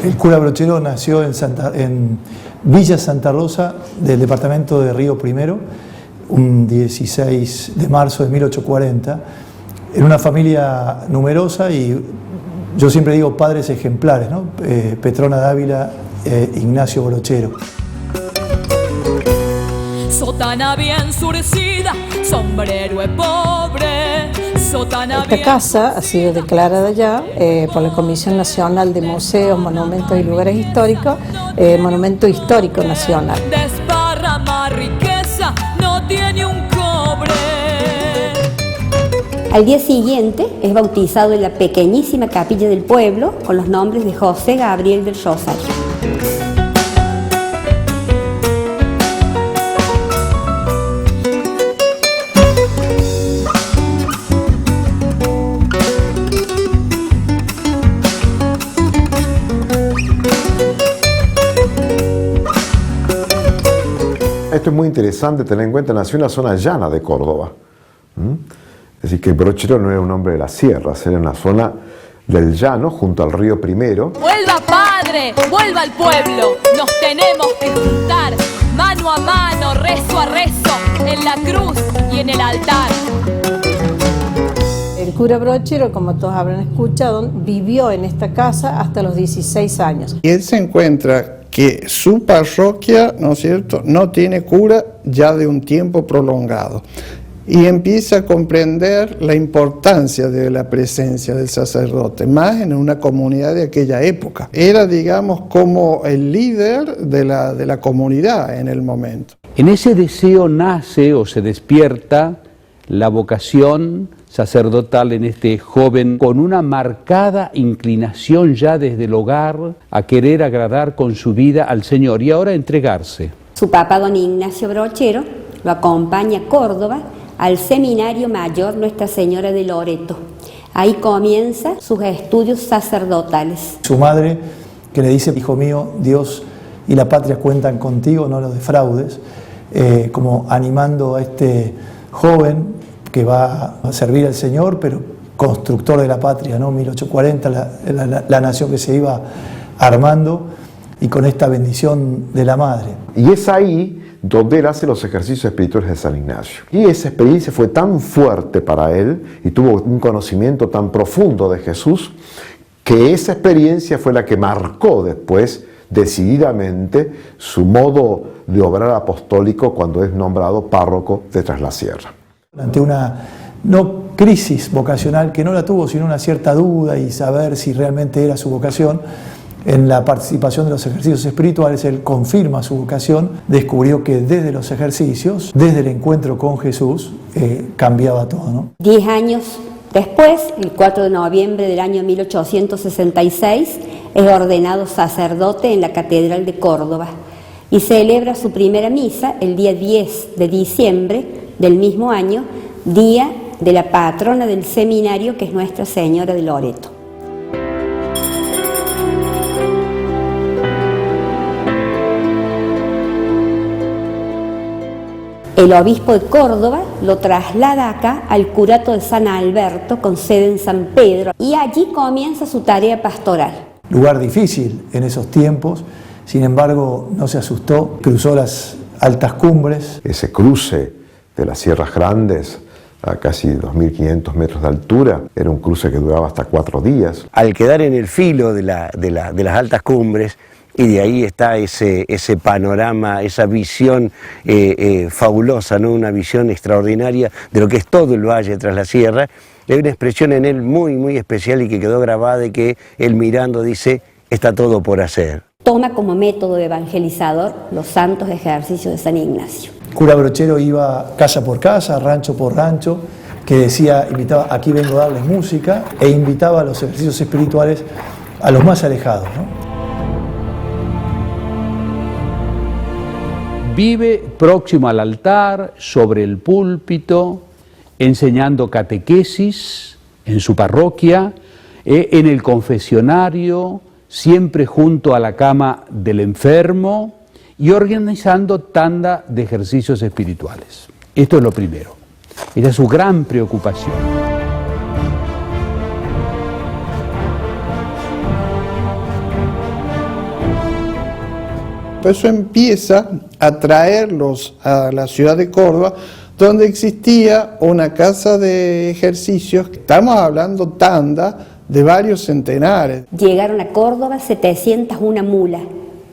El cura Brochero nació en Villa Santa Rosa del departamento de Río Primero, un 16 de marzo de 1840, en una familia numerosa y yo siempre digo padres ejemplares, ¿no? Petrona Dávila, Ignacio Brochero. Sotana bien surcida, sombrero es pobre. Esta casa ha sido declarada ya por la Comisión Nacional de Museos, Monumentos y Lugares Históricos, Monumento Histórico Nacional. Desparrama riqueza, no tiene un cobre. Al día siguiente es bautizado en la pequeñísima capilla del pueblo con los nombres de José Gabriel del Rosario. Esto es muy interesante tener en cuenta, nació en la zona llana de Córdoba. Es decir, que Brochero no era un hombre de las sierras, era una zona del llano junto al río Primero. Vuelva padre, vuelva al pueblo, nos tenemos que juntar, mano a mano, rezo a rezo, en la cruz y en el altar. El cura Brochero, como todos habrán escuchado, vivió en esta casa hasta los 16 años. Y él se encuentra que su parroquia, ¿no es cierto?, no tiene cura ya de un tiempo prolongado. Y empieza a comprender la importancia de la presencia del sacerdote, más en una comunidad de aquella época. Era, digamos, como el líder de la comunidad en el momento. En ese deseo nace o se despierta la vocación sacerdotal en este joven con una marcada inclinación ya desde el hogar a querer agradar con su vida al Señor y ahora entregarse. Su papá, don Ignacio Brochero, lo acompaña a Córdoba al Seminario Mayor Nuestra Señora de Loreto. Ahí comienza sus estudios sacerdotales. Su madre, que le dice: hijo mío, Dios y la patria cuentan contigo, no lo defraudes, como animando a este joven que va a servir al Señor, pero constructor de la patria, ¿no? 1840, la nación que se iba armando, y con esta bendición de la madre. Y es ahí donde él hace los ejercicios espirituales de San Ignacio. Y esa experiencia fue tan fuerte para él y tuvo un conocimiento tan profundo de Jesús, que esa experiencia fue la que marcó después decididamente su modo de obrar apostólico cuando es nombrado párroco de Traslasierra. Ante una no crisis vocacional, que no la tuvo, sino una cierta duda y saber si realmente era su vocación, en la participación de los ejercicios espirituales él confirma su vocación, descubrió que desde los ejercicios, desde el encuentro con Jesús, cambiaba todo, ¿no? 10 años después, el 4 de noviembre del año 1866, es ordenado sacerdote en la Catedral de Córdoba y celebra su primera misa el día 10 de diciembre del mismo año, día de la patrona del seminario, que es Nuestra Señora de Loreto. El obispo de Córdoba lo traslada acá al curato de San Alberto, con sede en San Pedro, y allí comienza su tarea pastoral. Lugar difícil en esos tiempos, sin embargo no se asustó, cruzó las altas cumbres. Ese cruce de las Sierras Grandes a casi 2.500 metros de altura, era un cruce que duraba hasta 4 días. Al quedar en el filo de las altas cumbres, y de ahí está ese panorama, esa visión fabulosa, ¿no? Una visión extraordinaria de lo que es todo el valle tras la sierra. Hay una expresión en él muy, muy especial y que quedó grabada, de que él mirando dice: está todo por hacer. Toma como método evangelizador los santos ejercicios de San Ignacio. Cura Brochero iba casa por casa, rancho por rancho, que decía, invitaba: aquí vengo a darles música, e invitaba a los ejercicios espirituales a los más alejados, ¿no? Vive próximo al altar, sobre el púlpito, enseñando catequesis en su parroquia, en el confesionario, siempre junto a la cama del enfermo y organizando tanda de ejercicios espirituales. Esto es lo primero. Esa es su gran preocupación. Por eso empieza a traerlos a la ciudad de Córdoba, donde existía una casa de ejercicios, estamos hablando tanda de varios centenares. Llegaron a Córdoba 701 mulas,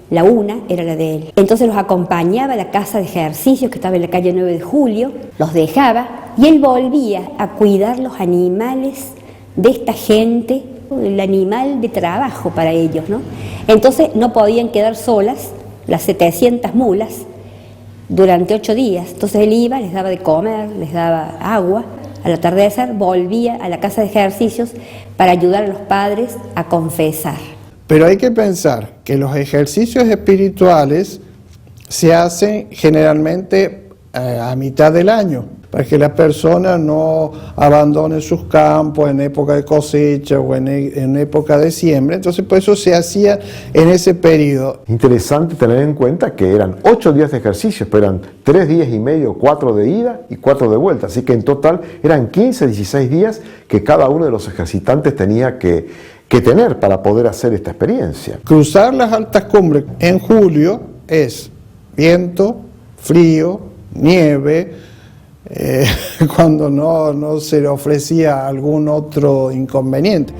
la una era la de él. Entonces los acompañaba a la casa de ejercicios que estaba en la calle 9 de Julio, los dejaba y él volvía a cuidar los animales de esta gente, el animal de trabajo para ellos, ¿no? Entonces no podían quedar solas las 700 mulas durante 8 días. Entonces él iba, les daba de comer, les daba agua. Al atardecer volvía a la casa de ejercicios para ayudar a los padres a confesar. Pero hay que pensar que los ejercicios espirituales se hacen generalmente a mitad del año, para que la persona no abandone sus campos en época de cosecha o en época de siembra. Entonces, por eso se hacía en ese periodo. Interesante tener en cuenta que eran 8 días de ejercicios, pero eran 3 días y medio, 4 de ida y 4 de vuelta. Así que en total eran 15, 16 días que cada uno de los ejercitantes tenía que tener para poder hacer esta experiencia. Cruzar las altas cumbres en julio es viento, frío, nieve, cuando no se le ofrecía algún otro inconveniente.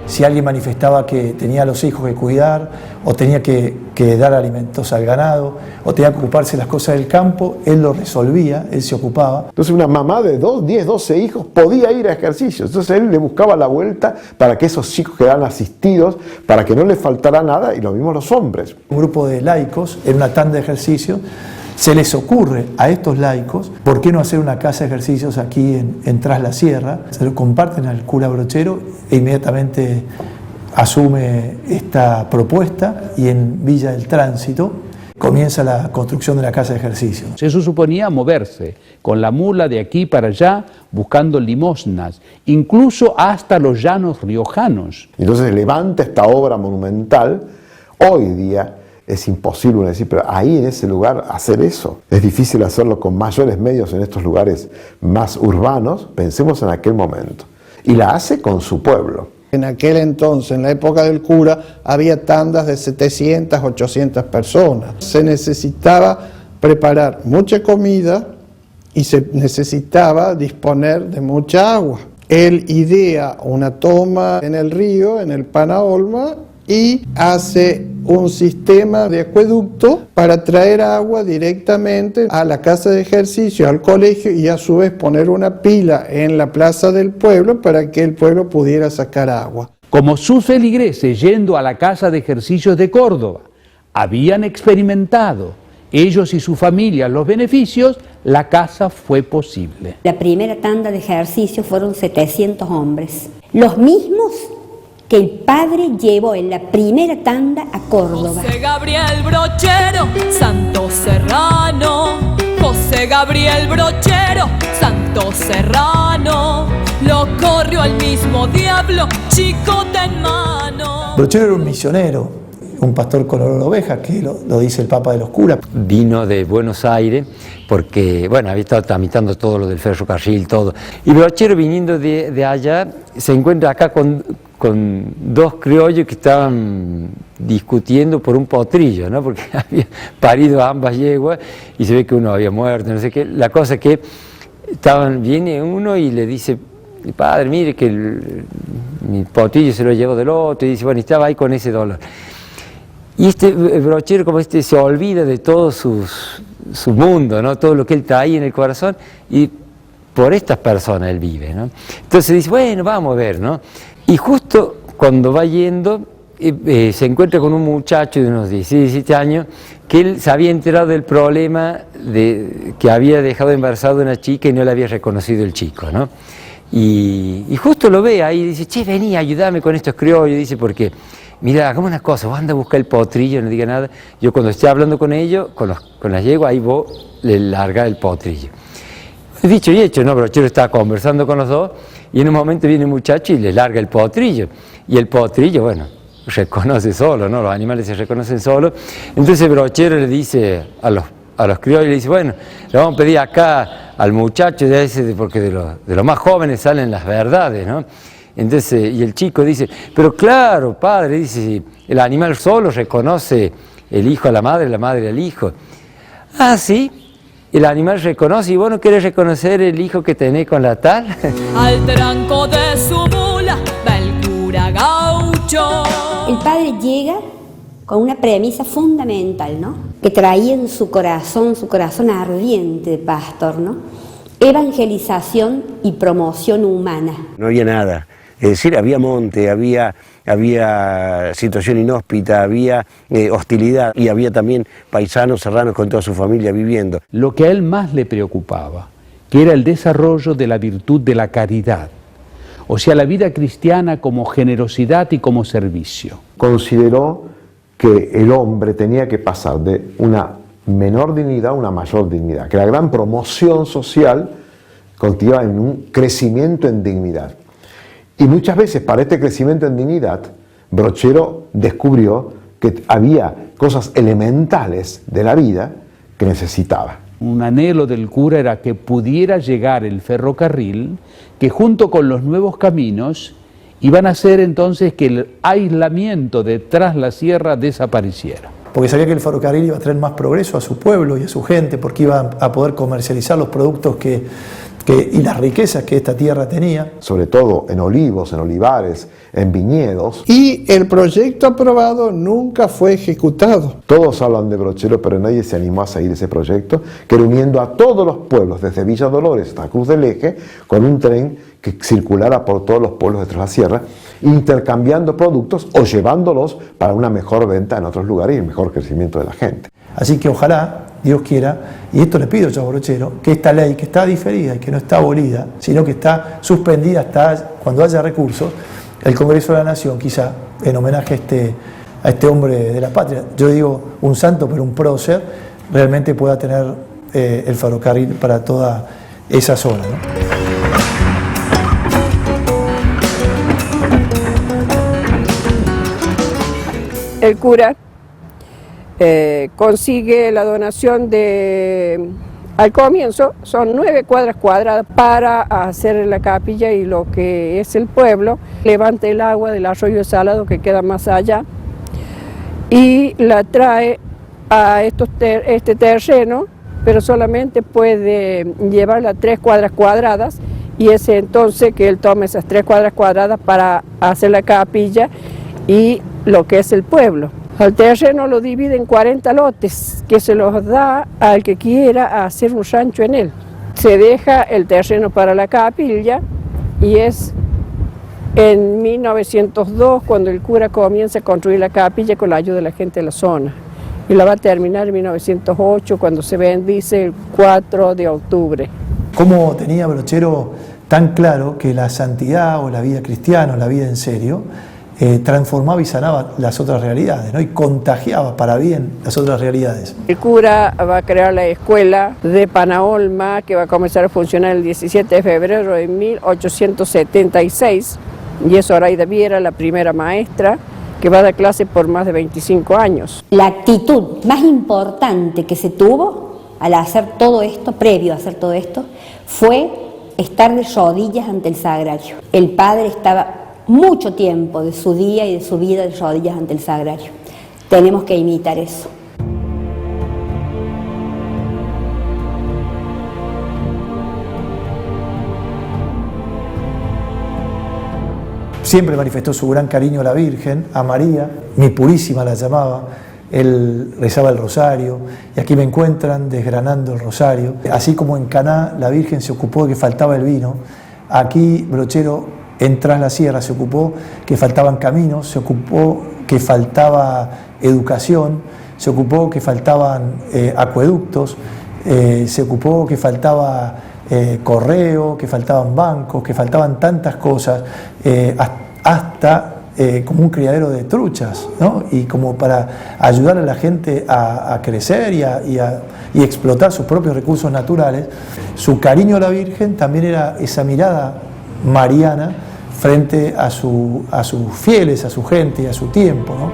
Si alguien manifestaba que tenía a los hijos que cuidar, o tenía que dar alimentos al ganado, o tenía que ocuparse de las cosas del campo, él lo resolvía, él se ocupaba. Entonces una mamá de 10, 12 hijos podía ir a ejercicios. Entonces él le buscaba la vuelta para que esos hijos quedaran asistidos, para que no les faltara nada, y lo mismo los hombres. Un grupo de laicos, en una tanda de ejercicios, se les ocurre a estos laicos, ¿por qué no hacer una casa de ejercicios aquí en Tras la Sierra? Se lo comparten al cura Brochero e inmediatamente asume esta propuesta y en Villa del Tránsito comienza la construcción de la casa de ejercicios. Eso suponía moverse con la mula de aquí para allá buscando limosnas, incluso hasta los llanos riojanos. Entonces levanta esta obra monumental. Hoy día es imposible uno decir, pero ahí en ese lugar hacer eso. Es difícil hacerlo con mayores medios en estos lugares más urbanos. Pensemos en aquel momento. Y la hace con su pueblo. En aquel entonces, en la época del cura, había tandas de 700, 800 personas. Se necesitaba preparar mucha comida y se necesitaba disponer de mucha agua. Él idea una toma en el río, en el Panaolma, y hace un sistema de acueducto para traer agua directamente a la casa de ejercicio, al colegio, y a su vez poner una pila en la plaza del pueblo para que el pueblo pudiera sacar agua. Como sus feligreses yendo a la casa de ejercicios de Córdoba habían experimentado ellos y su familia los beneficios, la casa fue posible. La primera tanda de ejercicios fueron 700 hombres, los mismos que el padre llevó en la primera tanda a Córdoba. José Gabriel Brochero, Santo Serrano. José Gabriel Brochero, Santo Serrano. Lo corrió al mismo diablo, chicote en mano. Brochero era un misionero, un pastor con olor a oveja, que lo dice el Papa de los curas. Vino de Buenos Aires porque, bueno, había estado tramitando todo lo del ferrocarril, todo. Y Brochero, viniendo de allá, se encuentra acá con 2 criollos que estaban discutiendo por un potrillo, ¿no? Porque había parido a ambas yeguas y se ve que uno había muerto, no sé qué. La cosa es que viene uno y le dice, padre, mire que mi potrillo se lo llevó del otro, y dice, bueno, y estaba ahí con ese dolor. Y este Brochero, como se olvida de todo su mundo, ¿no? Todo lo que él traía en el corazón, y por estas personas él vive, ¿no? Entonces dice, bueno, vamos a ver, ¿no? Y justo cuando va yendo, se encuentra con un muchacho de unos 17 años que él se había enterado del problema de que había dejado embarazada una chica y no le había reconocido el chico, ¿no? Y justo lo ve ahí y dice, che, vení, ayúdame con estos criollos, dice, porque, mira, hagamos una cosa, vos anda a buscar el potrillo, no diga nada, yo cuando esté hablando con ellos, con las yeguas, ahí vos le largás el potrillo. Dicho y hecho, ¿no? Brochero estaba conversando con los dos y en un momento viene un muchacho y le larga el potrillo. Y el potrillo, bueno, reconoce solo, ¿no? Los animales se reconocen solos. Entonces Brochero le dice a los criollos, le dice, bueno, le vamos a pedir acá al muchacho, porque de los más jóvenes salen las verdades, ¿no? Entonces, y el chico dice, pero claro, padre, dice, el animal solo reconoce el hijo a la madre al hijo. Ah, sí, el animal reconoce, y vos no querés reconocer el hijo que tenés con la tal. Al tranco de su mula va el cura gaucho. El padre llega con una premisa fundamental, ¿no? Que traía en su corazón ardiente de pastor, ¿no? Evangelización y promoción humana. No había nada, es decir, había monte, había situación inhóspita, había hostilidad y había también paisanos serranos con toda su familia viviendo. Lo que a él más le preocupaba, que era el desarrollo de la virtud de la caridad, o sea, la vida cristiana como generosidad y como servicio. Consideró que el hombre tenía que pasar de una menor dignidad a una mayor dignidad, que la gran promoción social conlleva en un crecimiento en dignidad. Y muchas veces para este crecimiento en dignidad, Brochero descubrió que había cosas elementales de la vida que necesitaba. Un anhelo del cura era que pudiera llegar el ferrocarril, que junto con los nuevos caminos iban a hacer entonces que el aislamiento de Tras la Sierra desapareciera. Porque sabía que el ferrocarril iba a traer más progreso a su pueblo y a su gente, porque iba a poder comercializar los productos y las riquezas que esta tierra tenía. Sobre todo en olivos, en olivares, en viñedos. Y el proyecto aprobado nunca fue ejecutado. Todos hablan de Brochero, pero nadie se animó a seguir ese proyecto, que era uniendo a todos los pueblos, desde Villa Dolores hasta Cruz del Eje, con un tren que circulara por todos los pueblos de Tras la Sierra, intercambiando productos o llevándolos para una mejor venta en otros lugares y el mejor crecimiento de la gente. Así que ojalá, Dios quiera, y esto le pido yo a Brochero, que esta ley que está diferida y que no está abolida, sino que está suspendida hasta cuando haya recursos, el Congreso de la Nación, quizá en homenaje a este hombre de la patria, yo digo un santo pero un prócer, realmente pueda tener el ferrocarril para toda esa zona, ¿no? El cura consigue la donación al comienzo, son 9 cuadras cuadradas para hacer la capilla y lo que es el pueblo. Levanta el agua del arroyo Salado que queda más allá y la trae a este terreno, pero solamente puede llevarla 3 cuadras cuadradas y es entonces que él toma esas 3 cuadras cuadradas para hacer la capilla y lo que es el pueblo. El terreno lo divide en 40 lotes que se los da al que quiera hacer un rancho en él. Se deja el terreno para la capilla y es en 1902 cuando el cura comienza a construir la capilla con la ayuda de la gente de la zona. Y la va a terminar en 1908 cuando se bendice el 4 de octubre. ¿Cómo tenía Brochero tan claro que la santidad o la vida cristiana o la vida en serio transformaba y sanaba las otras realidades, ¿no? Y contagiaba para bien las otras realidades? El cura va a crear la escuela de Panaolma que va a comenzar a funcionar el 17 de febrero de 1876 y es Zoraida Viera, la primera maestra que va a dar clase por más de 25 años. La actitud más importante que se tuvo al hacer todo esto, previo a hacer todo esto, fue estar de rodillas ante el sagrario. El padre estaba mucho tiempo de su día y de su vida de rodillas ante el sagrario. Tenemos que imitar eso. Siempre manifestó su gran cariño a la Virgen, a María, mi purísima la llamaba. Él rezaba el rosario y aquí me encuentran desgranando el rosario. Así como en Caná la Virgen se ocupó de que faltaba el vino, aquí Brochero en Tras la Sierra se ocupó que faltaban caminos, se ocupó que faltaba educación, se ocupó que faltaban acueductos, se ocupó que faltaba correo, que faltaban bancos, que faltaban tantas cosas, hasta como un criadero de truchas, ¿no? Y como para ayudar a la gente a crecer y explotar sus propios recursos naturales. Su cariño a la Virgen también era esa mirada mariana frente a sus fieles, a su gente y a su tiempo, ¿no?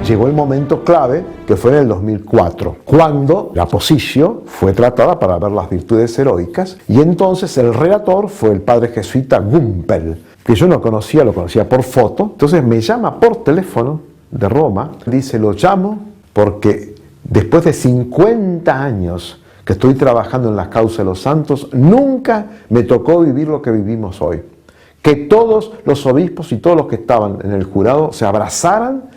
Llegó el momento clave, que fue en el 2004, cuando la Posició fue tratada para ver las virtudes heroicas, y entonces el relator fue el padre jesuita Gumpel, que yo no conocía, lo conocía por foto. Entonces me llama por teléfono de Roma, dice: lo llamo porque después de 50 años que estoy trabajando en las causas de los santos, nunca me tocó vivir lo que vivimos hoy. Que todos los obispos y todos los que estaban en el jurado se abrazaran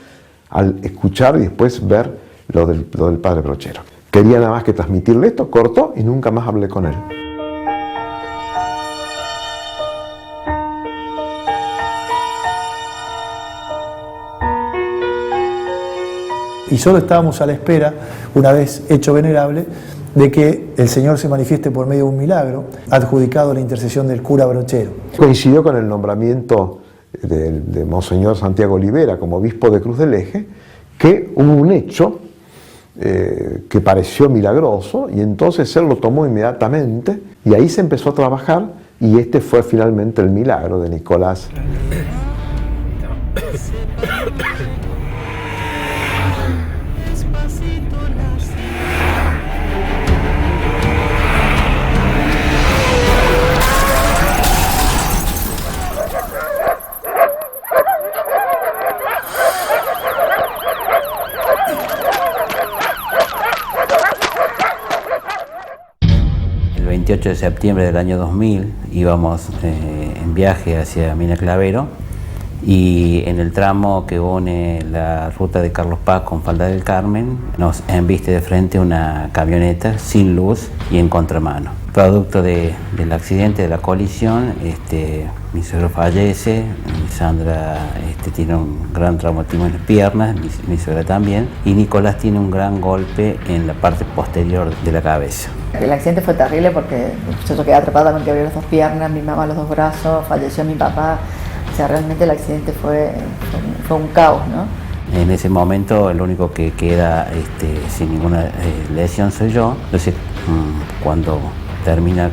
al escuchar y después ver lo del padre Brochero. Quería nada más que transmitirle esto, cortó y nunca más hablé con él. Y solo estábamos a la espera, una vez hecho venerable, de que el Señor se manifieste por medio de un milagro, adjudicado a la intercesión del cura Brochero. Coincidió con el nombramiento de Monseñor Santiago Olivera como obispo de Cruz del Eje, que hubo un hecho que pareció milagroso, y entonces él lo tomó inmediatamente, y ahí se empezó a trabajar, y este fue finalmente el milagro de Nicolás. El 28 de septiembre del año 2000 íbamos en viaje hacia Mina Clavero, y en el tramo que une la ruta de Carlos Paz con Falda del Carmen nos embiste de frente una camioneta sin luz y en contramano. Producto del accidente, de la colisión, mi suegro fallece, mi Sandra tiene un gran traumatismo en las piernas, mi suegra también, y Nicolás tiene un gran golpe en la parte posterior de la cabeza. El accidente fue terrible porque yo quedé atrapada con que abrió las dos piernas, mi mamá los dos brazos, falleció mi papá. O sea, realmente el accidente fue un caos, ¿no? En ese momento el único que queda sin ninguna lesión soy yo. Entonces cuando termina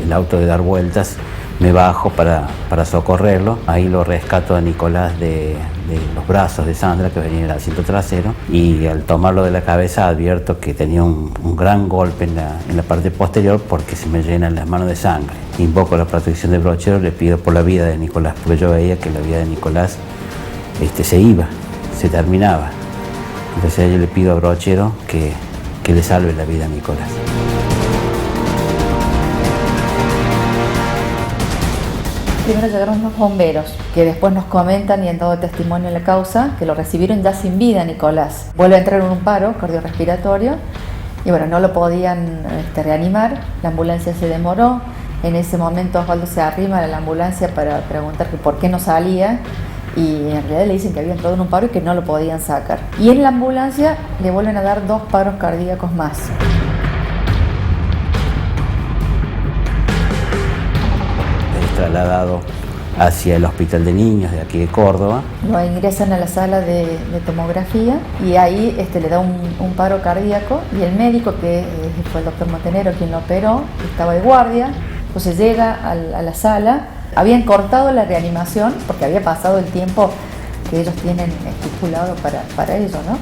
el auto de dar vueltas, me bajo para socorrerlo. Ahí lo rescato a Nicolás de los brazos de Sandra, que venía en el asiento trasero, y al tomarlo de la cabeza advierto que tenía un gran golpe en la parte posterior, porque se me llenan las manos de sangre. Invoco la protección de Brochero, le pido por la vida de Nicolás, porque yo veía que la vida de Nicolás se iba, se terminaba. Entonces yo le pido a Brochero que le salve la vida a Nicolás. Primero llegaron los bomberos, que después nos comentan y han dado testimonio en la causa, que lo recibieron ya sin vida Nicolás. Vuelve a entrar en un paro cardiorrespiratorio y bueno, no lo podían reanimar, la ambulancia se demoró. En ese momento Osvaldo se arrima a la ambulancia para preguntar que por qué no salía, y en realidad le dicen que había entrado en un paro y que no lo podían sacar. Y en la ambulancia le vuelven a dar 2 paros cardíacos más. Trasladado hacia el Hospital de Niños de aquí de Córdoba. Lo ingresan a la sala de tomografía y ahí le da un paro cardíaco, y el médico, que fue el doctor Montenegro quien lo operó, estaba de guardia. Entonces llega a la sala, habían cortado la reanimación porque había pasado el tiempo que ellos tienen estipulado para ello, ¿no?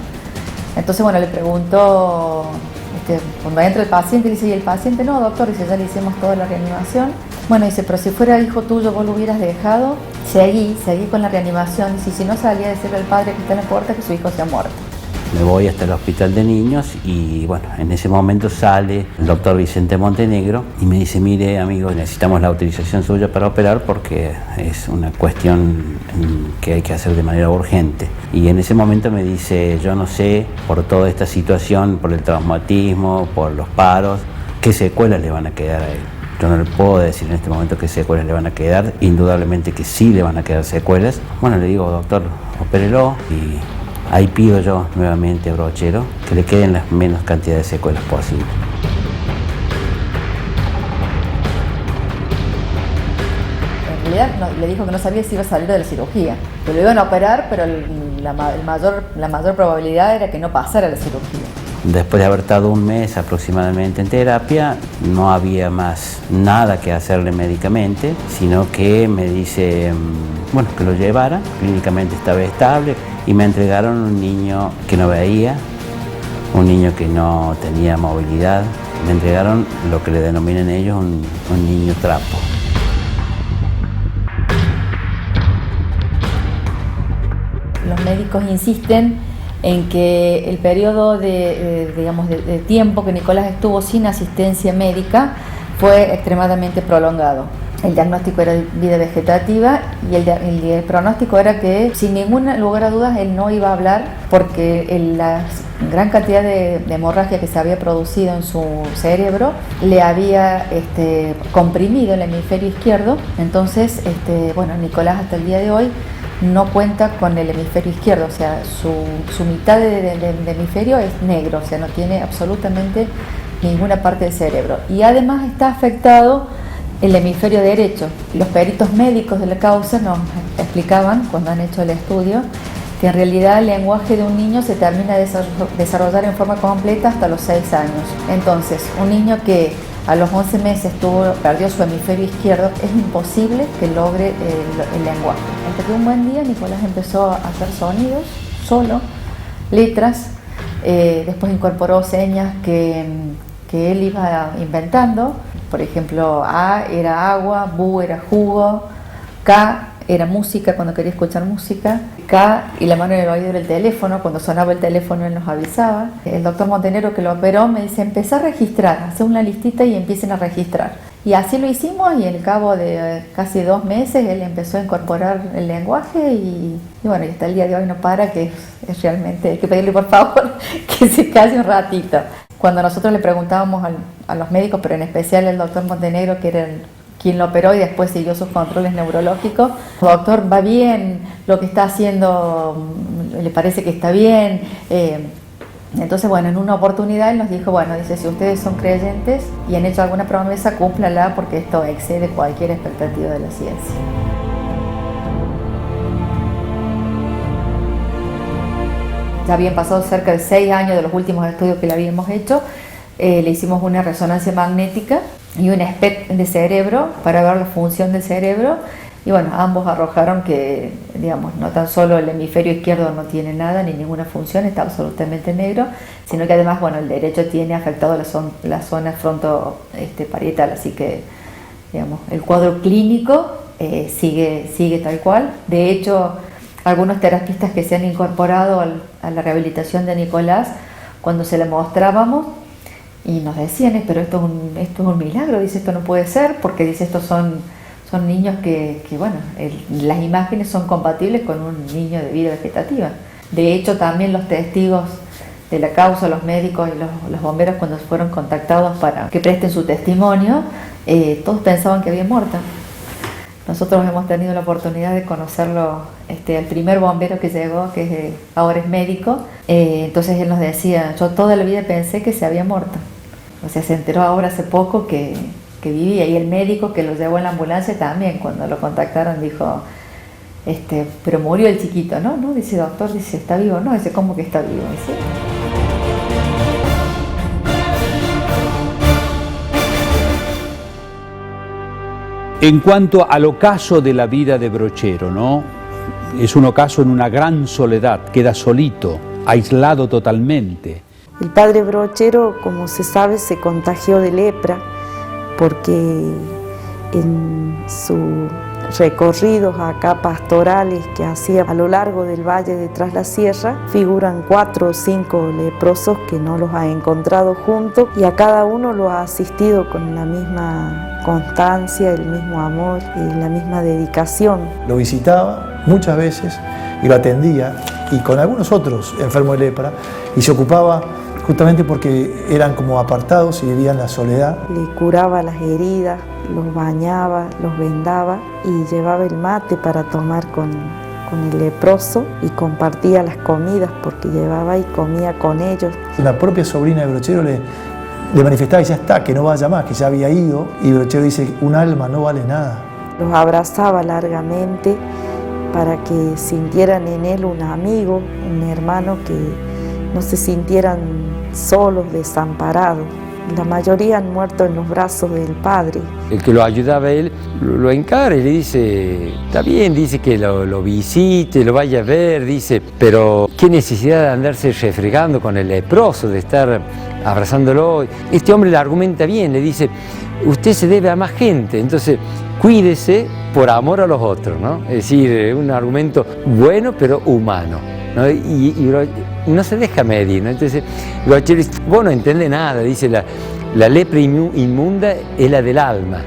Entonces, bueno, le preguntó, cuando entra el paciente, le dice: ¿y el paciente? No, doctor, dice, ya le hicimos toda la reanimación. Bueno, dice, pero si fuera hijo tuyo, vos lo hubieras dejado. Seguí con la reanimación. Dice, si no, salía a decirle al padre que está en la puerta que su hijo se ha muerto. Me voy hasta el Hospital de Niños y bueno, en ese momento sale el doctor Vicente Montenegro y me dice: mire, amigo, necesitamos la autorización suya para operar porque es una cuestión que hay que hacer de manera urgente. Y en ese momento me dice: yo no sé, por toda esta situación, por el traumatismo, por los paros, qué secuelas le van a quedar a él. Yo no le puedo decir en este momento qué secuelas le van a quedar, indudablemente que sí le van a quedar secuelas. Bueno, le digo: doctor, opérelo, y ahí pido yo nuevamente a Brochero que le queden las menos cantidad de secuelas posible. En realidad le dijo que no sabía si iba a salir de la cirugía, que lo iban a operar, pero la mayor probabilidad era que no pasara la cirugía. Después de haber estado un mes aproximadamente en terapia, no había más nada que hacerle médicamente, sino que me dice, bueno, que lo llevara, clínicamente estaba estable, y me entregaron un niño que no veía, un niño que no tenía movilidad. Me entregaron lo que le denominan ellos un niño trapo. Los médicos insisten en que el periodo de tiempo que Nicolás estuvo sin asistencia médica fue extremadamente prolongado. El diagnóstico era de vida vegetativa y el pronóstico era que, sin ningún lugar a dudas, él no iba a hablar porque la gran cantidad de hemorragia que se había producido en su cerebro le había comprimido el hemisferio izquierdo. Entonces, Nicolás hasta el día de hoy no cuenta con el hemisferio izquierdo, o sea, su mitad de hemisferio es negro, o sea, no tiene absolutamente ninguna parte del cerebro. Y además está afectado el hemisferio derecho. Los peritos médicos de la causa nos explicaban, cuando han hecho el estudio, que en realidad el lenguaje de un niño se termina de desarrollar en forma completa hasta los 6 años. Entonces, un niño que a los 11 meses perdió su hemisferio izquierdo, es imposible que logre el lenguaje. Hasta que un buen día Nicolás empezó a hacer sonidos, solo, letras, después incorporó señas que él iba inventando. Por ejemplo, A era agua, Bu era jugo, K era música cuando quería escuchar música, K y la mano en el oído era el teléfono, cuando sonaba el teléfono él nos avisaba. El doctor Montenero, que lo operó, me dice: empezá a registrar, hace una listita y empiecen a registrar. Y así lo hicimos, y al cabo de casi 2 meses él empezó a incorporar el lenguaje y hasta el día de hoy no para, que es realmente, hay que pedirle por favor que se calle un ratito. Cuando nosotros le preguntábamos a los médicos, pero en especial al doctor Montenegro, que era quien lo operó y después siguió sus controles neurológicos: doctor, ¿va bien lo que está haciendo? ¿Le parece que está bien? Entonces, en una oportunidad él nos dijo, dice, si ustedes son creyentes y han hecho alguna promesa, cúmplala, porque esto excede cualquier expectativa de la ciencia. Ya habían pasado cerca de 6 años de los últimos estudios que le habíamos hecho. Le hicimos una resonancia magnética y un SPECT de cerebro para ver la función del cerebro. Y ambos arrojaron que, no tan solo el hemisferio izquierdo no tiene nada, ni ninguna función, está absolutamente negro, sino que además, el derecho tiene afectado la zona frontoparietal, así que, el cuadro clínico sigue tal cual. De hecho, algunos terapistas que se han incorporado a la rehabilitación de Nicolás, cuando se le mostrábamos, y nos decían, pero esto es un milagro, dice, esto no puede ser, porque dice, estos son niños que las imágenes son compatibles con un niño de vida vegetativa. De hecho, también los testigos de la causa, los médicos y los bomberos, cuando fueron contactados para que presten su testimonio, todos pensaban que había muerto. Nosotros hemos tenido la oportunidad de conocerlo, el primer bombero que llegó, que ahora es médico. Entonces él nos decía: yo toda la vida pensé que se había muerto. O sea, se enteró ahora hace poco que vivía, y el médico que lo llevó en la ambulancia también, cuando lo contactaron, dijo, pero murió el chiquito, ¿no? No, dice, doctor, dice, ¿está vivo? No, dice, ¿cómo que está vivo? Dice. En cuanto al ocaso de la vida de Brochero, ¿no? Es un ocaso en una gran soledad, queda solito, aislado totalmente. El padre Brochero, como se sabe, se contagió de lepra, porque en sus recorridos acá pastorales que hacía a lo largo del valle de Tras la Sierra, figuran 4 o 5 leprosos que no los ha encontrado juntos, y a cada uno lo ha asistido con la misma constancia, el mismo amor y la misma dedicación. Lo visitaba muchas veces y lo atendía, y con algunos otros enfermos de lepra, y se ocupaba justamente porque eran como apartados y vivían la soledad. Le curaba las heridas, los bañaba, los vendaba y llevaba el mate para tomar con el leproso, y compartía las comidas porque llevaba y comía con ellos. La propia sobrina de Brochero le manifestaba que ya está, que no vaya más, que ya había ido, y Brochero dice: un alma no vale nada. Los abrazaba largamente para que sintieran en él un amigo, un hermano, que no se sintieran solos, desamparados. la mayoría han muerto en los brazos del padre. El que lo ayudaba a él lo encara y le dice, está bien, dice que lo visite, lo vaya a ver, dice, pero qué necesidad de andarse refregando con el leproso, de estar abrazándolo. Este hombre le argumenta bien, le dice, usted se debe a más gente, entonces cuídese por amor a los otros, ¿no? Es decir, un argumento bueno pero humano, ¿no? Y no se deja medir, ¿no? Entonces, Brochero dice, vos no entendés nada, dice, la lepra inmunda es la del alma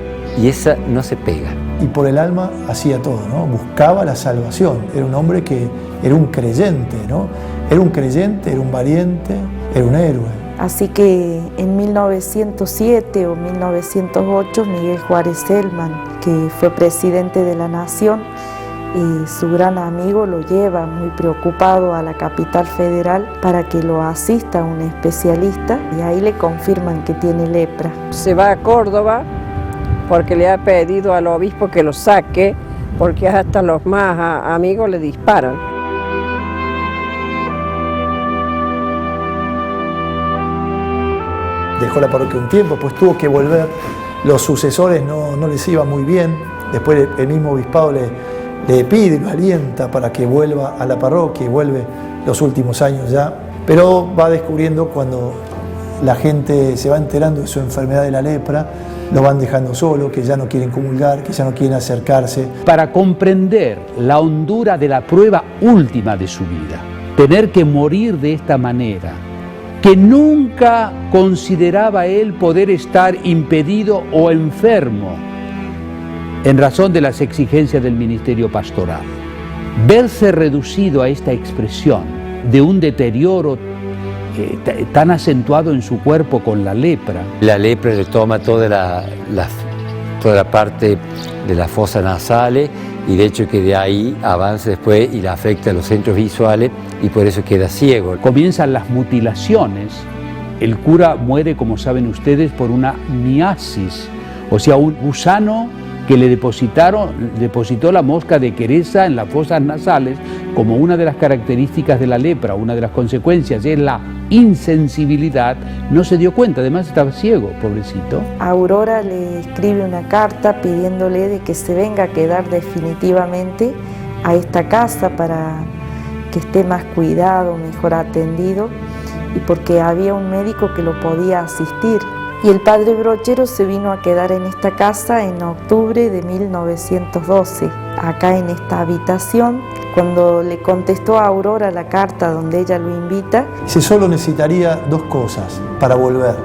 y esa no se pega. Y por el alma hacía todo, ¿no? Buscaba la salvación. Era un hombre que era un creyente, ¿no? Era un creyente, era un valiente, era un héroe. Así que en 1907 o 1908 Miguel Juárez Celman, que fue presidente de la Nación, y su gran amigo lo lleva muy preocupado a la capital federal para que lo asista un especialista y ahí le confirman que tiene lepra. Se va a Córdoba porque le ha pedido al obispo que lo saque porque hasta los más amigos le disparan. Dejó la parroquia un tiempo, pues tuvo que volver. Los sucesores no les iba muy bien. Después el mismo obispado le pide y lo alienta para que vuelva a la parroquia y vuelve los últimos años ya. Pero va descubriendo cuando la gente se va enterando de su enfermedad de la lepra, lo van dejando solo, que ya no quieren comulgar, que ya no quieren acercarse. Para comprender la hondura de la prueba última de su vida, tener que morir de esta manera, que nunca consideraba él poder estar impedido o enfermo en razón de las exigencias del ministerio pastoral. Verse reducido a esta expresión de un deterioro tan acentuado en su cuerpo con la lepra. La lepra le toma toda la parte de las fosas nasales y de hecho que de ahí avanza después y le afecta a los centros visuales y por eso queda ciego. Comienzan las mutilaciones. El cura muere, como saben ustedes, por una miasis, o sea, un gusano que le depositó la mosca de Queresa en las fosas nasales. Como una de las características de la lepra, una de las consecuencias es la insensibilidad, no se dio cuenta, además estaba ciego, pobrecito. Aurora le escribe una carta pidiéndole de que se venga a quedar definitivamente a esta casa para que esté más cuidado, mejor atendido, y porque había un médico que lo podía asistir. Y el padre Brochero se vino a quedar en esta casa en octubre de 1912, acá en esta habitación. Cuando le contestó a Aurora la carta donde ella lo invita, dice, solo necesitaría dos cosas para volver: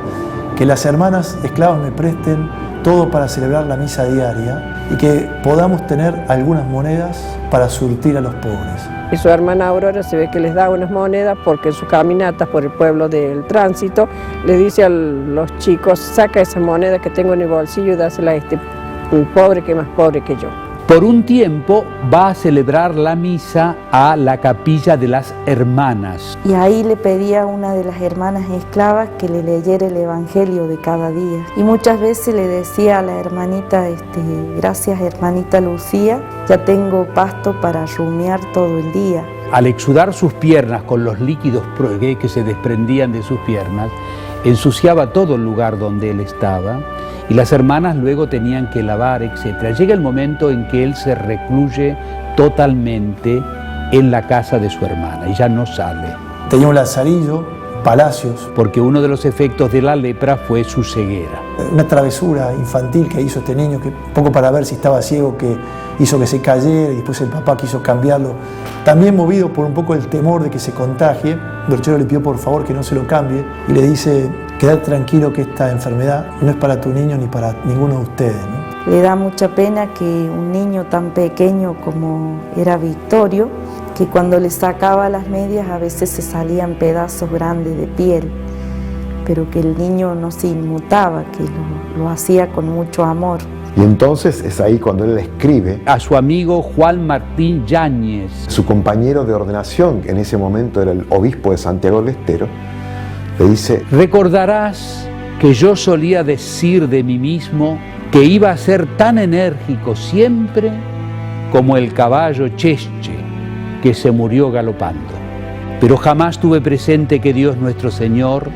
que las hermanas esclavas me presten todo para celebrar la misa diaria y que podamos tener algunas monedas para surtir a los pobres. Y su hermana Aurora se ve que les da unas monedas porque en sus caminatas por el pueblo del Tránsito le dice a los chicos, saca esa moneda que tengo en el bolsillo y dásela a este pobre que es más pobre que yo. Por un tiempo va a celebrar la misa a la capilla de las hermanas. Y ahí le pedía a una de las hermanas esclavas que le leyera el evangelio de cada día. Y muchas veces le decía a la hermanita, gracias hermanita Lucía, ya tengo pasto para rumiar todo el día. Al exudar sus piernas con los líquidos que se desprendían de sus piernas, ensuciaba todo el lugar donde él estaba y las hermanas luego tenían que lavar, etc. Llega el momento en que él se recluye totalmente en la casa de su hermana y ya no sale. Tenía un lazarillo, Palacios. Porque uno de los efectos de la lepra fue su ceguera. Una travesura infantil que hizo este niño, que poco para ver si estaba ciego, que hizo que se cayera y después el papá quiso cambiarlo. También movido por un poco el temor de que se contagie, Brochero le pidió por favor que no se lo cambie y le dice, quedad tranquilo que esta enfermedad no es para tu niño ni para ninguno de ustedes, ¿no? Le da mucha pena que un niño tan pequeño como era Victorio, que cuando le sacaba las medias a veces se salían pedazos grandes de piel, pero que el niño no se inmutaba, que lo hacía con mucho amor. Y entonces es ahí cuando él le escribe a su amigo Juan Martín Yáñez, su compañero de ordenación, que en ese momento era el obispo de Santiago del Estero, le dice: recordarás que yo solía decir de mí mismo que iba a ser tan enérgico siempre como el caballo Chesche que se murió galopando. Pero jamás tuve presente que Dios nuestro Señor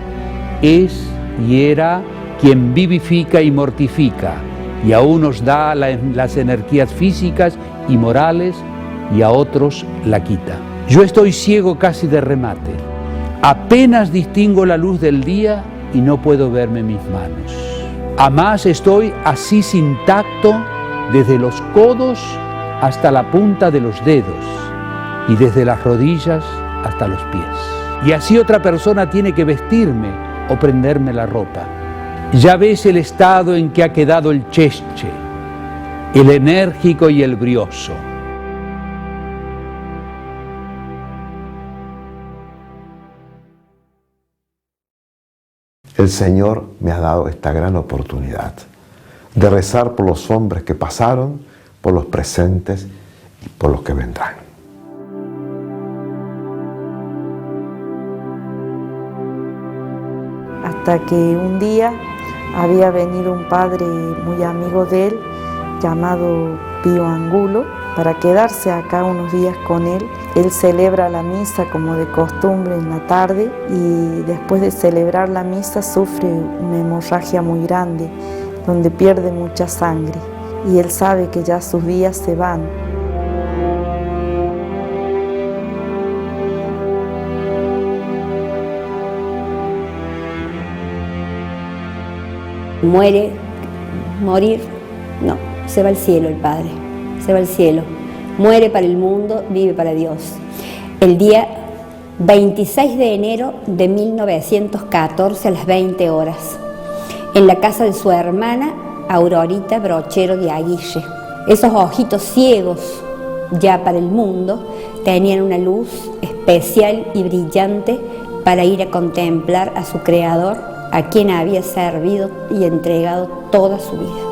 es y era quien vivifica y mortifica, y a unos da las energías físicas y morales, y a otros la quita. Yo estoy ciego casi de remate. Apenas distingo la luz del día y no puedo verme mis manos. A más estoy así sin tacto desde los codos hasta la punta de los dedos y desde las rodillas hasta los pies. Y así otra persona tiene que vestirme o prenderme la ropa. Ya ves el estado en que ha quedado el chesche, el enérgico y el brioso. El Señor me ha dado esta gran oportunidad de rezar por los hombres que pasaron, por los presentes y por los que vendrán. Hasta que un día había venido un padre muy amigo de él, llamado Pío Angulo, para quedarse acá unos días con él. Él celebra la misa como de costumbre en la tarde y después de celebrar la misa sufre una hemorragia muy grande, donde pierde mucha sangre y él sabe que ya sus días se van. Morir, no, se va al cielo el Padre, se va al cielo. Muere para el mundo, vive para Dios. El día 26 de enero de 1914 a las 20 horas, en la casa de su hermana Aurorita Brochero de Aguirre. Esos ojitos ciegos ya para el mundo tenían una luz especial y brillante para ir a contemplar a su Creador, a quien había servido y entregado toda su vida.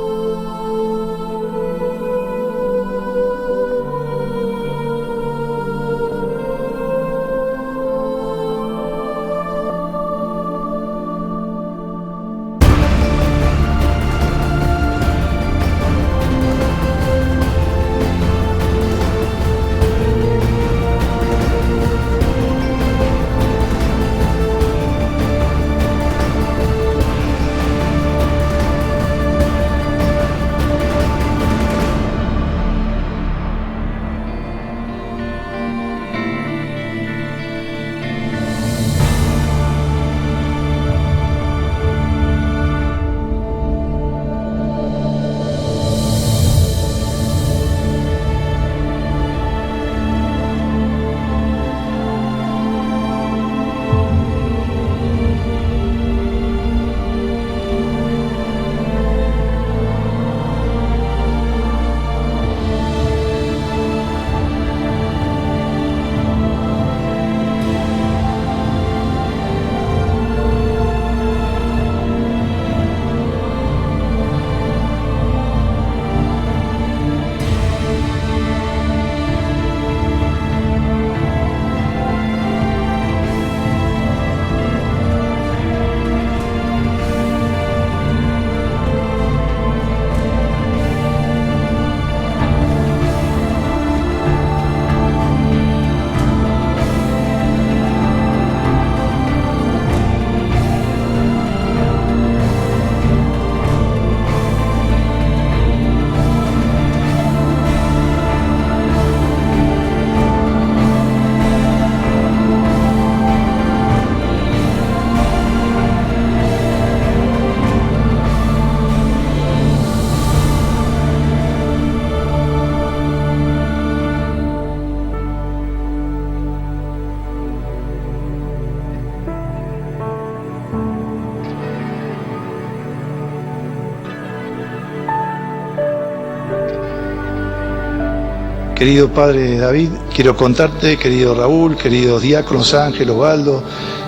Querido Padre David, quiero contarte, querido Raúl, queridos diáconos, Ángel, Osvaldo,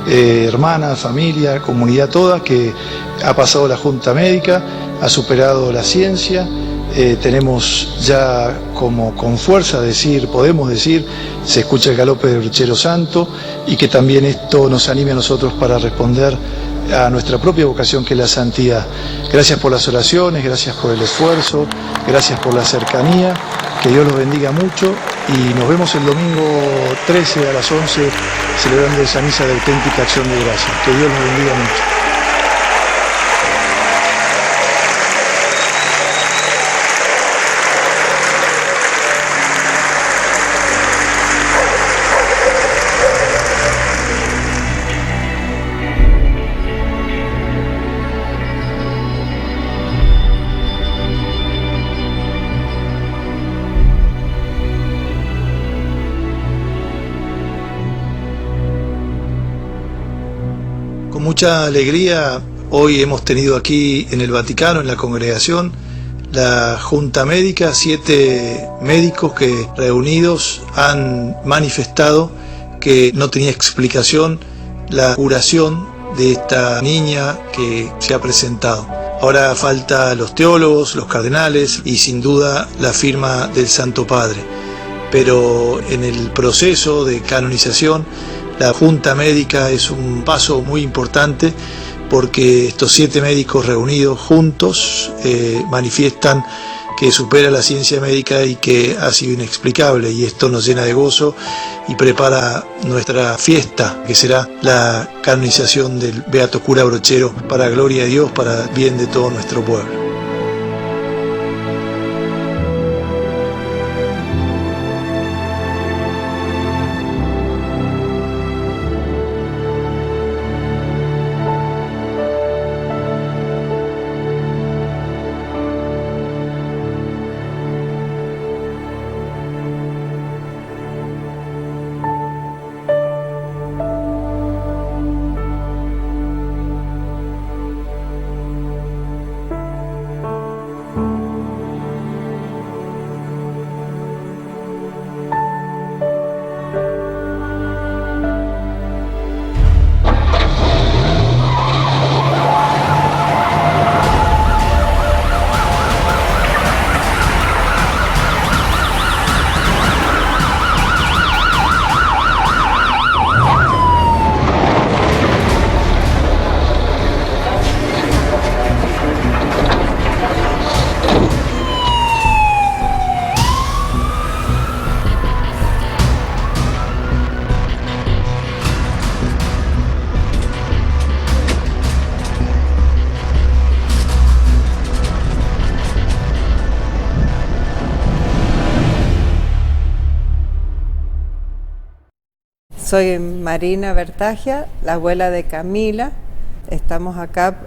hermanas, familia, comunidad toda, que ha pasado la Junta Médica, ha superado la ciencia, tenemos ya como con fuerza podemos decir, se escucha el galope del Brochero Santo, y que también esto nos anime a nosotros para responder a nuestra propia vocación, que es la santidad. Gracias por las oraciones, gracias por el esfuerzo, gracias por la cercanía, que Dios los bendiga mucho, y nos vemos el domingo 13 a las 11 celebrando esa misa de auténtica acción de gracias. Que Dios los bendiga mucho. Con mucha alegría, hoy hemos tenido aquí en el Vaticano, en la congregación, la Junta Médica, 7 médicos que reunidos han manifestado que no tenía explicación la curación de esta niña que se ha presentado. Ahora falta los teólogos, los cardenales y sin duda la firma del Santo Padre. Pero en el proceso de canonización, la Junta Médica es un paso muy importante porque estos 7 médicos reunidos juntos manifiestan que supera la ciencia médica y que ha sido inexplicable, y esto nos llena de gozo y prepara nuestra fiesta, que será la canonización del Beato Cura Brochero, para gloria de Dios, para bien de todo nuestro pueblo. Soy Marina Bertagia, la abuela de Camila. Estamos acá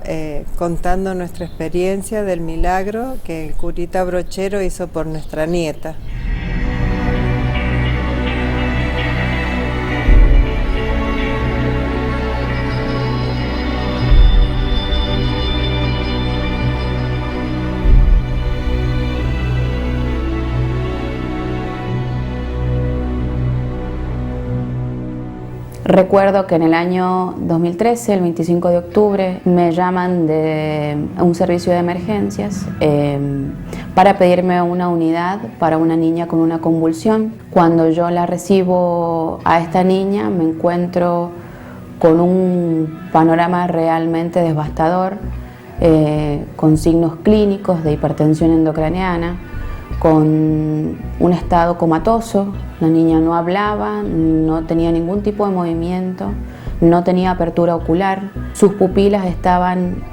contando nuestra experiencia del milagro que el curita Brochero hizo por nuestra nieta. Recuerdo que en el año 2013, el 25 de octubre, me llaman de un servicio de emergencias para pedirme una unidad para una niña con una convulsión. Cuando yo la recibo a esta niña, me encuentro con un panorama realmente devastador, con signos clínicos de hipertensión endocraniana, con un estado comatoso. La niña no hablaba, no tenía ningún tipo de movimiento, no tenía apertura ocular. Sus pupilas estaban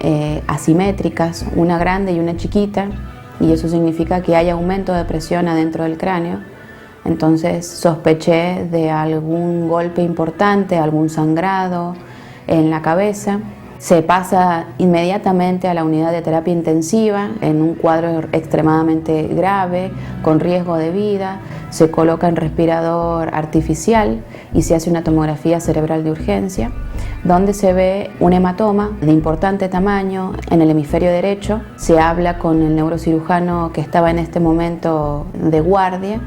asimétricas, una grande y una chiquita, y eso significa que hay aumento de presión adentro del cráneo. Entonces sospeché de algún golpe importante, algún sangrado en la cabeza. Se pasa inmediatamente a la unidad de terapia intensiva en un cuadro extremadamente grave, con riesgo de vida. Se coloca en respirador artificial y se hace una tomografía cerebral de urgencia, donde se ve un hematoma de importante tamaño en el hemisferio derecho. Se habla con el neurocirujano que estaba en este momento de guardia,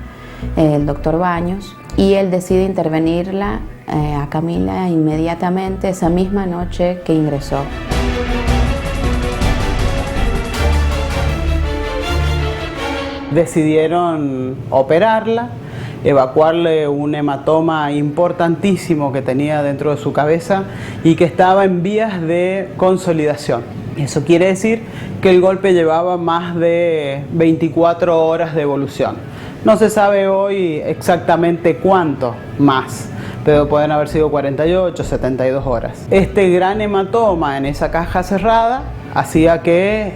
el doctor Baños, y él decide intervenirla a Camila inmediatamente esa misma noche que ingresó. Decidieron operarla, evacuarle un hematoma importantísimo que tenía dentro de su cabeza y que estaba en vías de consolidación. Eso quiere decir que el golpe llevaba más de 24 horas de evolución. No se sabe hoy exactamente cuánto más, pero pueden haber sido 48, 72 horas. Este gran hematoma en esa caja cerrada hacía que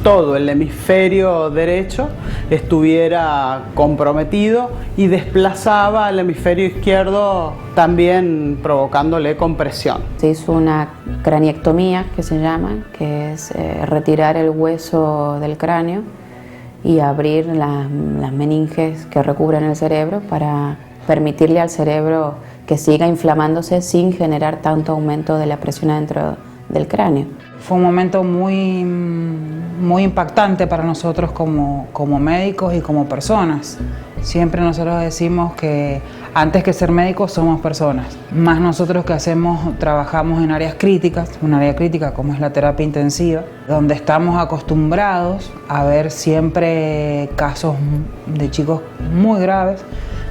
todo el hemisferio derecho estuviera comprometido y desplazaba al hemisferio izquierdo, también provocándole compresión. Se hizo una craniectomía, que se llama, que es retirar el hueso del cráneo y abrir las meninges que recubren el cerebro para permitirle al cerebro que siga inflamándose sin generar tanto aumento de la presión adentro del cráneo. Fue un momento muy impactante para nosotros como médicos y como personas. Siempre nosotros decimos que antes que ser médicos somos personas. Más nosotros que trabajamos en áreas críticas, un área crítica como es la terapia intensiva, donde estamos acostumbrados a ver siempre casos de chicos muy graves,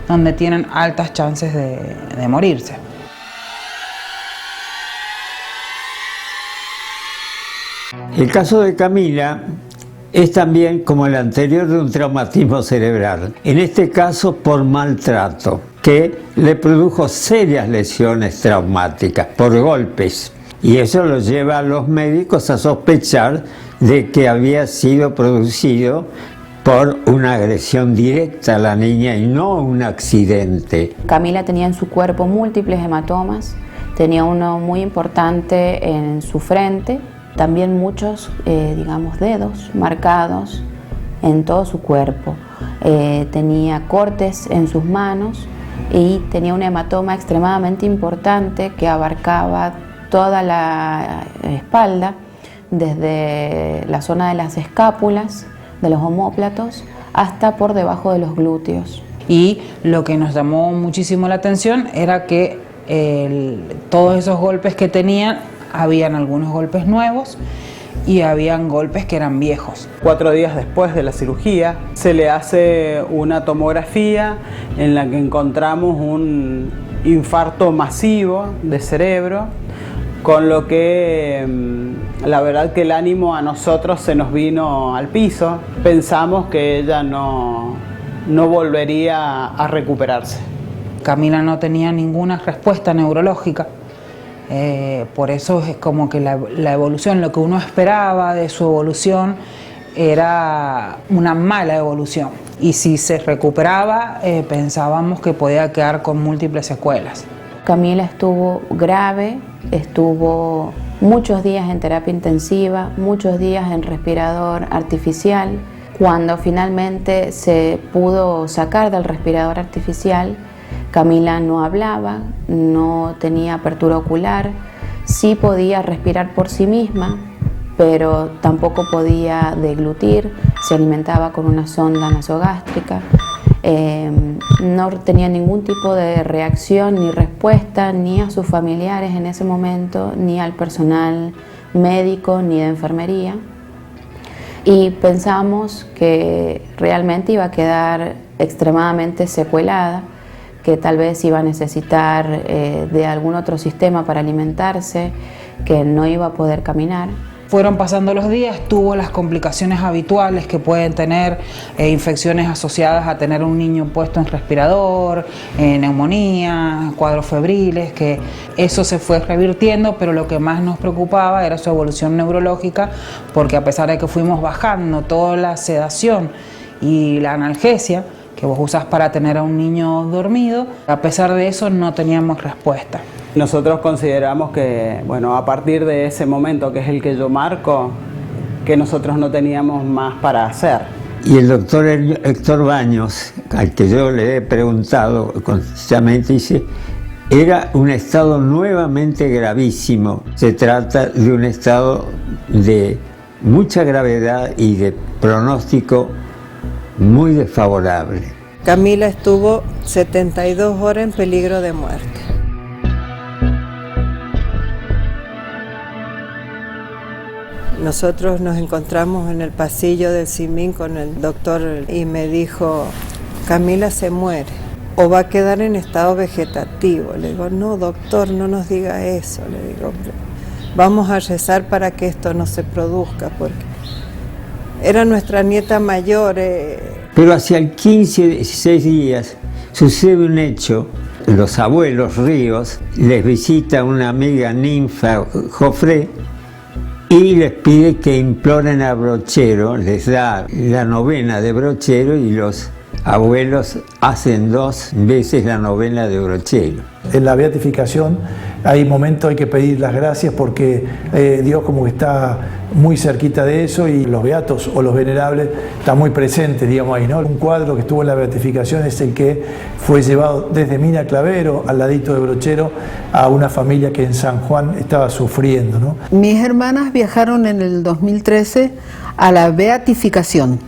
donde tienen altas chances de morirse. El caso de Camila es también, como el anterior, de un traumatismo cerebral. En este caso por maltrato, que le produjo serias lesiones traumáticas por golpes. Y eso lo lleva a los médicos a sospechar de que había sido producido por una agresión directa a la niña y no un accidente. Camila tenía en su cuerpo múltiples hematomas, tenía uno muy importante en su frente, también muchos, dedos marcados en todo su cuerpo. Tenía cortes en sus manos y tenía un hematoma extremadamente importante que abarcaba toda la espalda, desde la zona de las escápulas, de los omóplatos, hasta por debajo de los glúteos. Y lo que nos llamó muchísimo la atención era que todos esos golpes que tenían, habían algunos golpes nuevos y habían golpes que eran viejos. 4 días después de la cirugía se le hace una tomografía en la que encontramos un infarto masivo de cerebro, con lo que la verdad que el ánimo a nosotros se nos vino al piso. Pensamos que ella no volvería a recuperarse. Camila no tenía ninguna respuesta neurológica. Por eso es como que la evolución, lo que uno esperaba de su evolución era una mala evolución, y si se recuperaba pensábamos que podía quedar con múltiples secuelas. Camila estuvo grave, estuvo muchos días en terapia intensiva, muchos días en respirador artificial. Cuando finalmente se pudo sacar del respirador artificial, Camila no hablaba, no tenía apertura ocular, sí podía respirar por sí misma, pero tampoco podía deglutir, se alimentaba con una sonda nasogástrica, no tenía ningún tipo de reacción ni respuesta ni a sus familiares en ese momento, ni al personal médico ni de enfermería, y pensamos que realmente iba a quedar extremadamente secuelada, que tal vez iba a necesitar de algún otro sistema para alimentarse, que no iba a poder caminar. Fueron pasando los días, tuvo las complicaciones habituales que pueden tener infecciones asociadas a tener un niño puesto en respirador, neumonía, cuadros febriles, que eso se fue revirtiendo, pero lo que más nos preocupaba era su evolución neurológica, porque a pesar de que fuimos bajando toda la sedación y la analgesia que vos usás para tener a un niño dormido, a pesar de eso no teníamos respuesta. Nosotros consideramos que, a partir de ese momento, que es el que yo marco, que nosotros no teníamos más para hacer. Y el doctor Héctor Baños, al que yo le he preguntado constantemente, dice: era un estado nuevamente gravísimo. Se trata de un estado de mucha gravedad y de pronóstico muy desfavorable. Camila estuvo 72 horas en peligro de muerte. Nosotros nos encontramos en el pasillo del CIMIN con el doctor y me dijo: Camila se muere o va a quedar en estado vegetativo. Le digo: no, doctor, no nos diga eso. Le digo: vamos a rezar para que esto no se produzca, porque era nuestra nieta mayor. Pero hacia el 15, 16 días sucede un hecho. Los abuelos Ríos les visita una amiga ninfa Jofré y les pide que imploren a Brochero, les da la novena de Brochero y los abuelos hacen 2 veces la novena de Brochero. En la beatificación hay momentos, hay que pedir las gracias porque Dios como que está muy cerquita de eso y los beatos o los venerables están muy presentes, digamos ahí, ¿no? Un cuadro que estuvo en la beatificación es el que fue llevado desde Mina Clavero, al ladito de Brochero, a una familia que en San Juan estaba sufriendo, ¿no? Mis hermanas viajaron en el 2013 a la beatificación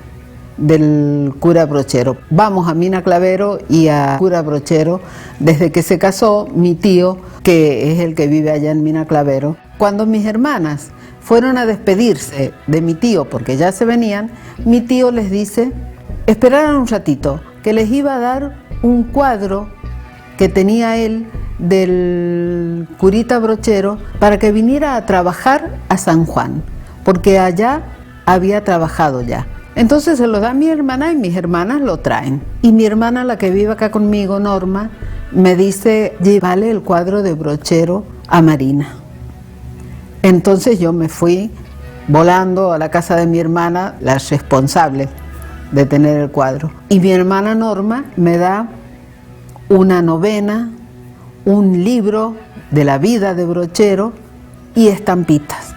del cura Brochero. Vamos a Mina Clavero y a cura Brochero desde que se casó mi tío, que es el que vive allá en Mina Clavero. Cuando mis hermanas fueron a despedirse de mi tío, porque ya se venían, mi tío les dice, esperaran un ratito, que les iba a dar un cuadro que tenía él del curita Brochero para que viniera a trabajar a San Juan, porque allá había trabajado ya. Entonces se lo da a mi hermana y mis hermanas lo traen. Y mi hermana, la que vive acá conmigo, Norma, me dice, llévale el cuadro de Brochero a Marina. Entonces yo me fui volando a la casa de mi hermana, la responsable de tener el cuadro. Y mi hermana Norma me da una novena, un libro de la vida de Brochero y estampitas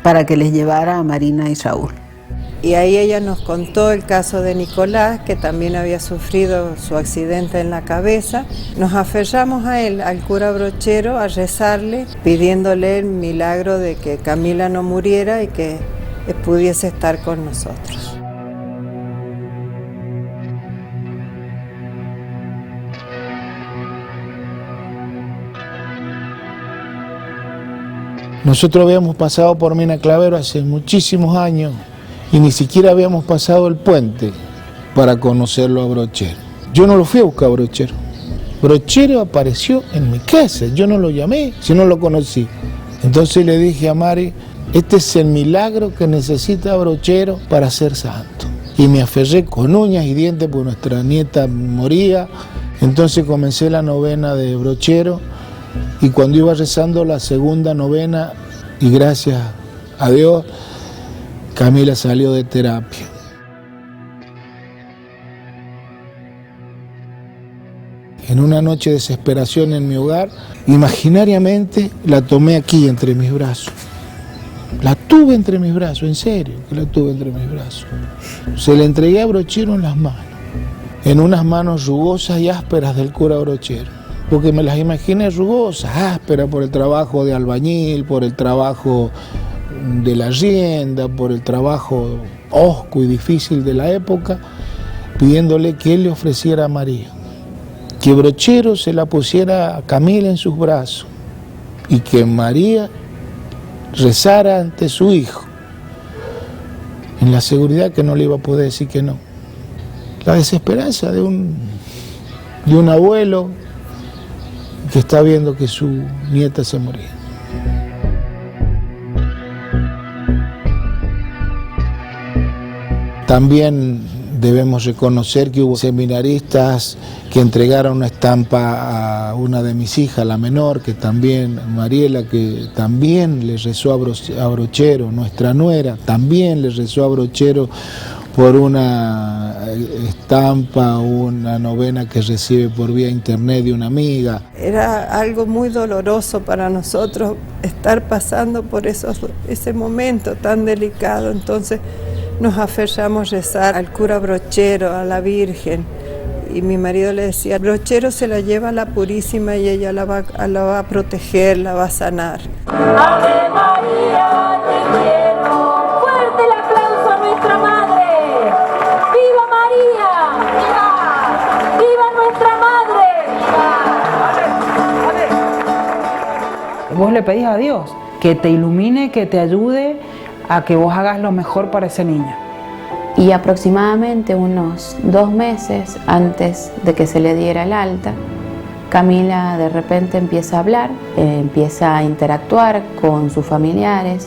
para que les llevara a Marina y Raúl. Y ahí ella nos contó el caso de Nicolás, que también había sufrido su accidente en la cabeza. Nos aferramos a él, al cura Brochero, a rezarle, pidiéndole el milagro de que Camila no muriera y que pudiese estar con nosotros. Nosotros habíamos pasado por Mina Clavero hace muchísimos años y ni siquiera habíamos pasado el puente para conocerlo a Brochero. Yo no lo fui a buscar a Brochero. Brochero apareció en mi casa, yo no lo llamé, si no lo conocí. Entonces le dije a Mari, este es el milagro que necesita Brochero para ser santo. Y me aferré con uñas y dientes porque nuestra nieta moría. Entonces comencé la novena de Brochero y cuando iba rezando la segunda novena, y gracias a Dios, Camila salió de terapia. En una noche de desesperación en mi hogar, imaginariamente la tomé aquí entre mis brazos. La tuve entre mis brazos, en serio, que la tuve entre mis brazos. Se la entregué a Brochero en las manos, en unas manos rugosas y ásperas del cura Brochero, porque me las imaginé rugosas, ásperas por el trabajo de albañil, por el trabajo de la rienda, por el trabajo hosco y difícil de la época, pidiéndole que él le ofreciera a María, que Brochero se la pusiera a Camila en sus brazos y que María rezara ante su hijo, en la seguridad que no le iba a poder decir que no. La desesperanza de un abuelo que está viendo que su nieta se moría. También debemos reconocer que hubo seminaristas que entregaron una estampa a una de mis hijas, la menor, que también, Mariela, que también le rezó a Brochero, nuestra nuera, también le rezó a Brochero por una estampa, una novena que recibe por vía internet de una amiga. Era algo muy doloroso para nosotros estar pasando por ese momento tan delicado, entonces nos aferramos a rezar al cura Brochero, a la Virgen, y mi marido le decía, Brochero se la lleva a la Purísima y ella la va a proteger, la va a sanar. ¡Ave María, te quiero! ¡Fuerte el aplauso a nuestra madre! ¡Viva María! ¡Viva! ¡Viva nuestra madre! Vos le pedís a Dios que te ilumine, que te ayude a que vos hagas lo mejor para ese niño. Y aproximadamente unos 2 meses antes de que se le diera el alta, Camila de repente empieza a hablar, empieza a interactuar con sus familiares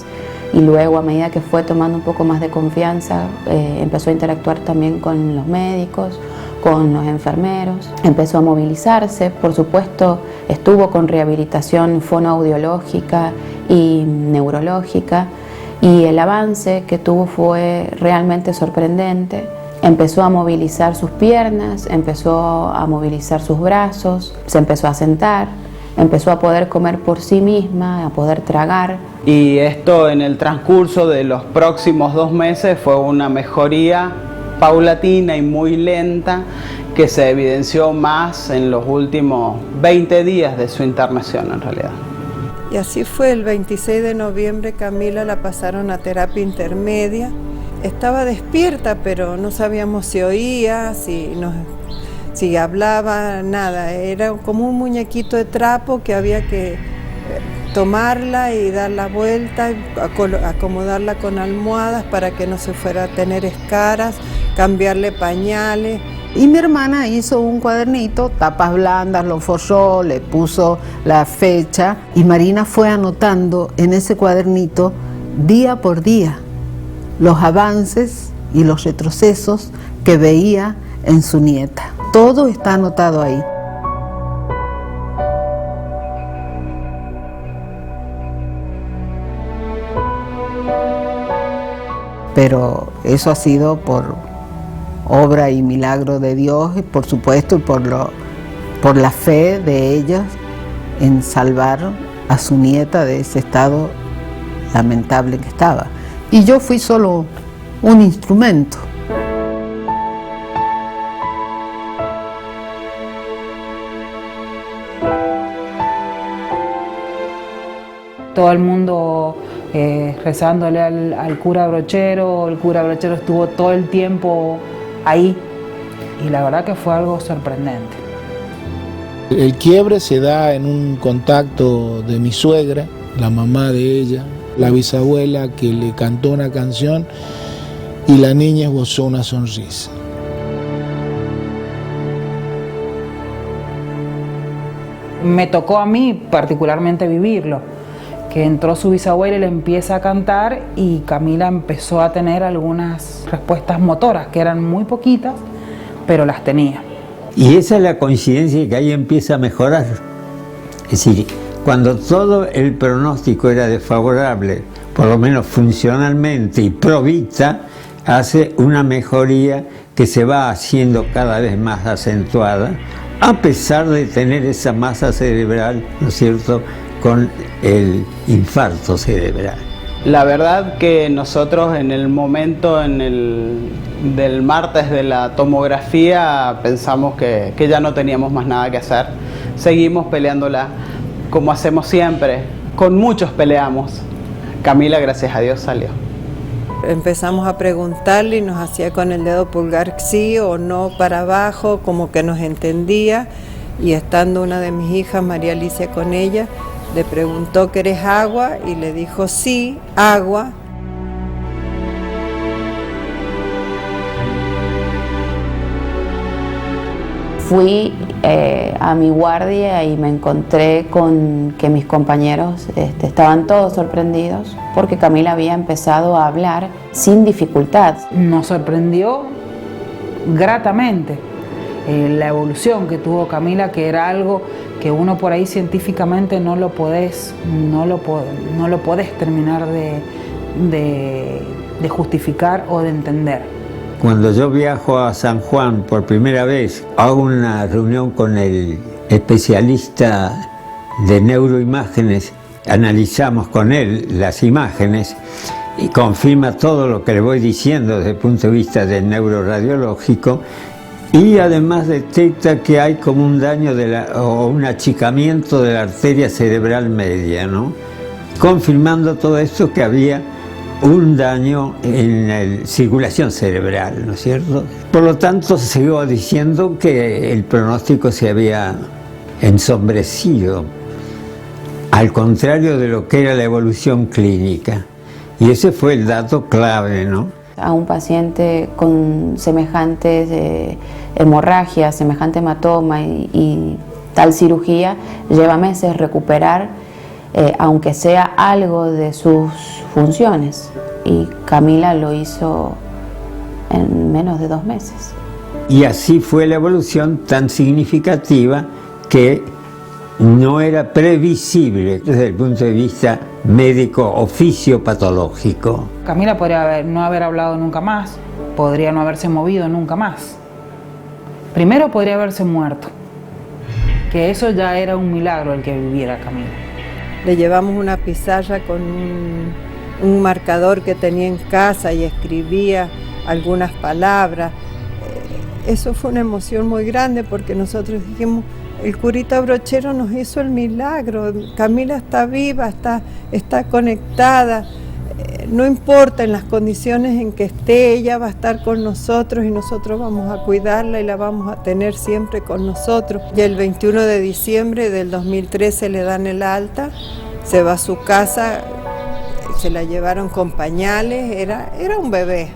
y luego a medida que fue tomando un poco más de confianza, empezó a interactuar también con los médicos, con los enfermeros, empezó a movilizarse, por supuesto estuvo con rehabilitación fonoaudiológica y neurológica, y el avance que tuvo fue realmente sorprendente. empezó a movilizar sus piernas, empezó a movilizar sus brazos, se empezó a sentar, empezó a poder comer por sí misma, a poder tragar. Y esto en el transcurso de los próximos 2 meses fue una mejoría paulatina y muy lenta que se evidenció más en los últimos 20 días de su internación en realidad. Y así fue, el 26 de noviembre Camila la pasaron a terapia intermedia. Estaba despierta, pero no sabíamos si oía, si hablaba, nada. Era como un muñequito de trapo que había que tomarla y dar la vuelta, acomodarla con almohadas para que no se fuera a tener escaras, cambiarle pañales. Y mi hermana hizo un cuadernito, tapas blandas, lo forró, le puso la fecha y Marina fue anotando en ese cuadernito día por día los avances y los retrocesos que veía en su nieta. Todo está anotado ahí. Pero eso ha sido por obra y milagro de Dios, y por supuesto, y por la fe de ellas en salvar a su nieta de ese estado lamentable que estaba. Y yo fui solo un instrumento. Todo el mundo rezándole al cura Brochero. El cura Brochero estuvo todo el tiempo ahí y la verdad que fue algo sorprendente. El quiebre se da en un contacto de mi suegra, la mamá de ella, la bisabuela que le cantó una canción y la niña esbozó una sonrisa. Me tocó a mí particularmente vivirlo, que entró su bisabuela y le empieza a cantar y Camila empezó a tener algunas respuestas motoras, que eran muy poquitas, pero las tenía. Y esa es la coincidencia que ahí empieza a mejorar. Es decir, cuando todo el pronóstico era desfavorable, por lo menos funcionalmente y pro vita, hace una mejoría que se va haciendo cada vez más acentuada, a pesar de tener esa masa cerebral, ¿no es cierto?, con el infarto cerebral. La verdad que nosotros en el momento del martes de la tomografía pensamos que ya no teníamos más nada que hacer. Seguimos peleándola como hacemos siempre, con muchos peleamos. Camila, gracias a Dios, salió. Empezamos a preguntarle y nos hacía con el dedo pulgar sí o no para abajo, como que nos entendía. Y estando una de mis hijas, María Alicia, con ella, le preguntó, ¿querés agua? Y le dijo, sí, agua. Fui a mi guardia y me encontré con que mis compañeros estaban todos sorprendidos porque Camila había empezado a hablar sin dificultad. Nos sorprendió gratamente la evolución que tuvo Camila, que era algo que uno por ahí científicamente no lo podés terminar de justificar o de entender. Cuando yo viajo a San Juan por primera vez, hago una reunión con el especialista de neuroimágenes, analizamos con él las imágenes y confirma todo lo que le voy diciendo desde el punto de vista del neuroradiológico, y además detecta que hay como un daño o un achicamiento de la arteria cerebral media, ¿no? Confirmando todo esto, que había un daño en la circulación cerebral, ¿no es cierto? Por lo tanto, se siguió diciendo que el pronóstico se había ensombrecido, al contrario de lo que era la evolución clínica. Y ese fue el dato clave, ¿no? A un paciente con semejantes hemorragias, semejante hematoma y tal cirugía, lleva meses recuperar, aunque sea algo de sus funciones. Y Camila lo hizo en menos de 2 meses. Y así fue la evolución tan significativa que no era previsible desde el punto de vista médico o fisiopatológico. Camila podría no haber hablado nunca más, podría no haberse movido nunca más. Primero podría haberse muerto, que eso ya era un milagro el que viviera Camila. Le llevamos una pizarra con un marcador que tenía en casa y escribía algunas palabras. Eso fue una emoción muy grande porque nosotros dijimos, el curita Brochero nos hizo el milagro, Camila está viva, está conectada, no importa en las condiciones en que esté, ella va a estar con nosotros y nosotros vamos a cuidarla y la vamos a tener siempre con nosotros. Y el 21 de diciembre del 2013 le dan el alta, se va a su casa, se la llevaron con pañales, era un bebé.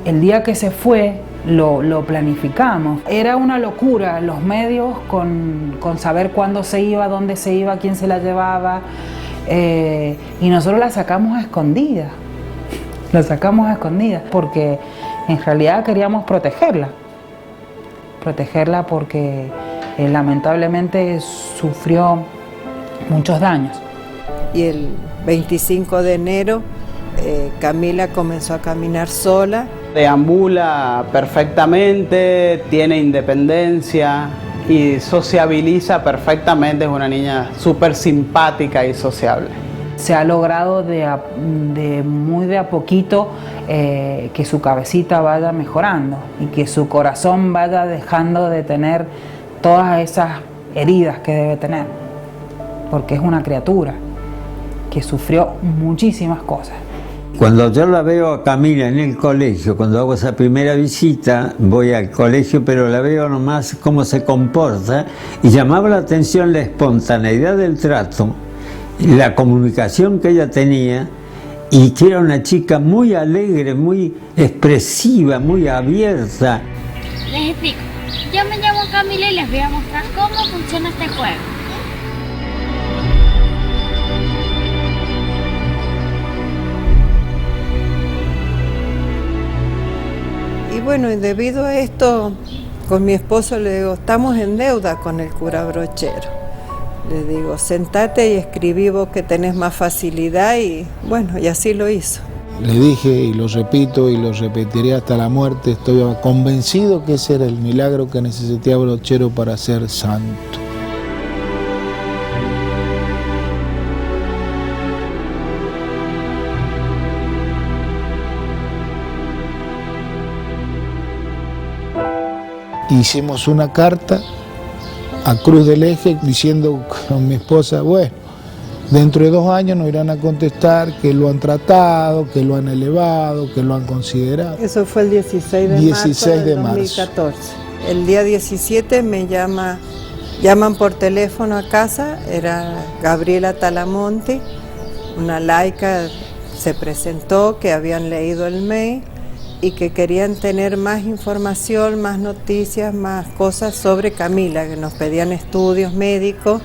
El día que se fue, lo planificamos. Era una locura los medios con saber cuándo se iba, dónde se iba, quién se la llevaba. Y nosotros la sacamos a escondidas. La sacamos a escondidas porque en realidad queríamos protegerla. Protegerla porque lamentablemente sufrió muchos daños. Y el 25 de enero Camila comenzó a caminar sola. Deambula perfectamente, tiene independencia y sociabiliza perfectamente, es una niña súper simpática y sociable. Se ha logrado muy de a poquito que su cabecita vaya mejorando y que su corazón vaya dejando de tener todas esas heridas que debe tener, porque es una criatura que sufrió muchísimas cosas. Cuando yo la veo a Camila en el colegio, cuando hago esa primera visita, voy al colegio, pero la veo nomás cómo se comporta y llamaba la atención la espontaneidad del trato, la comunicación que ella tenía y que era una chica muy alegre, muy expresiva, muy abierta. Les explico, yo me llamo Camila y les voy a mostrar cómo funciona este juego. Y bueno, y debido a esto, con mi esposo le digo, estamos en deuda con el cura Brochero. Le digo, sentate y escribí vos que tenés más facilidad y bueno, y así lo hizo. Le dije y lo repito y lo repetiré hasta la muerte, estoy convencido que ese era el milagro que necesitaba Brochero para ser santo. Hicimos una carta a Cruz del Eje diciendo con mi esposa, bueno, dentro de 2 años nos irán a contestar que lo han tratado, que lo han elevado, que lo han considerado. Eso fue el 16 de marzo del 2014. El día 17 me llaman por teléfono a casa, era Gabriela Talamonte, una laica, se presentó, que habían leído el mail y que querían tener más información, más noticias, más cosas sobre Camila, que nos pedían estudios médicos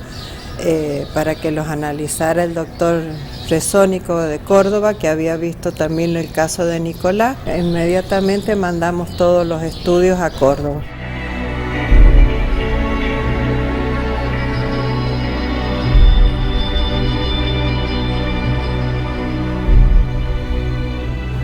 para que los analizara el doctor Resónico de Córdoba, que había visto también el caso de Nicolás. Inmediatamente mandamos todos los estudios a Córdoba.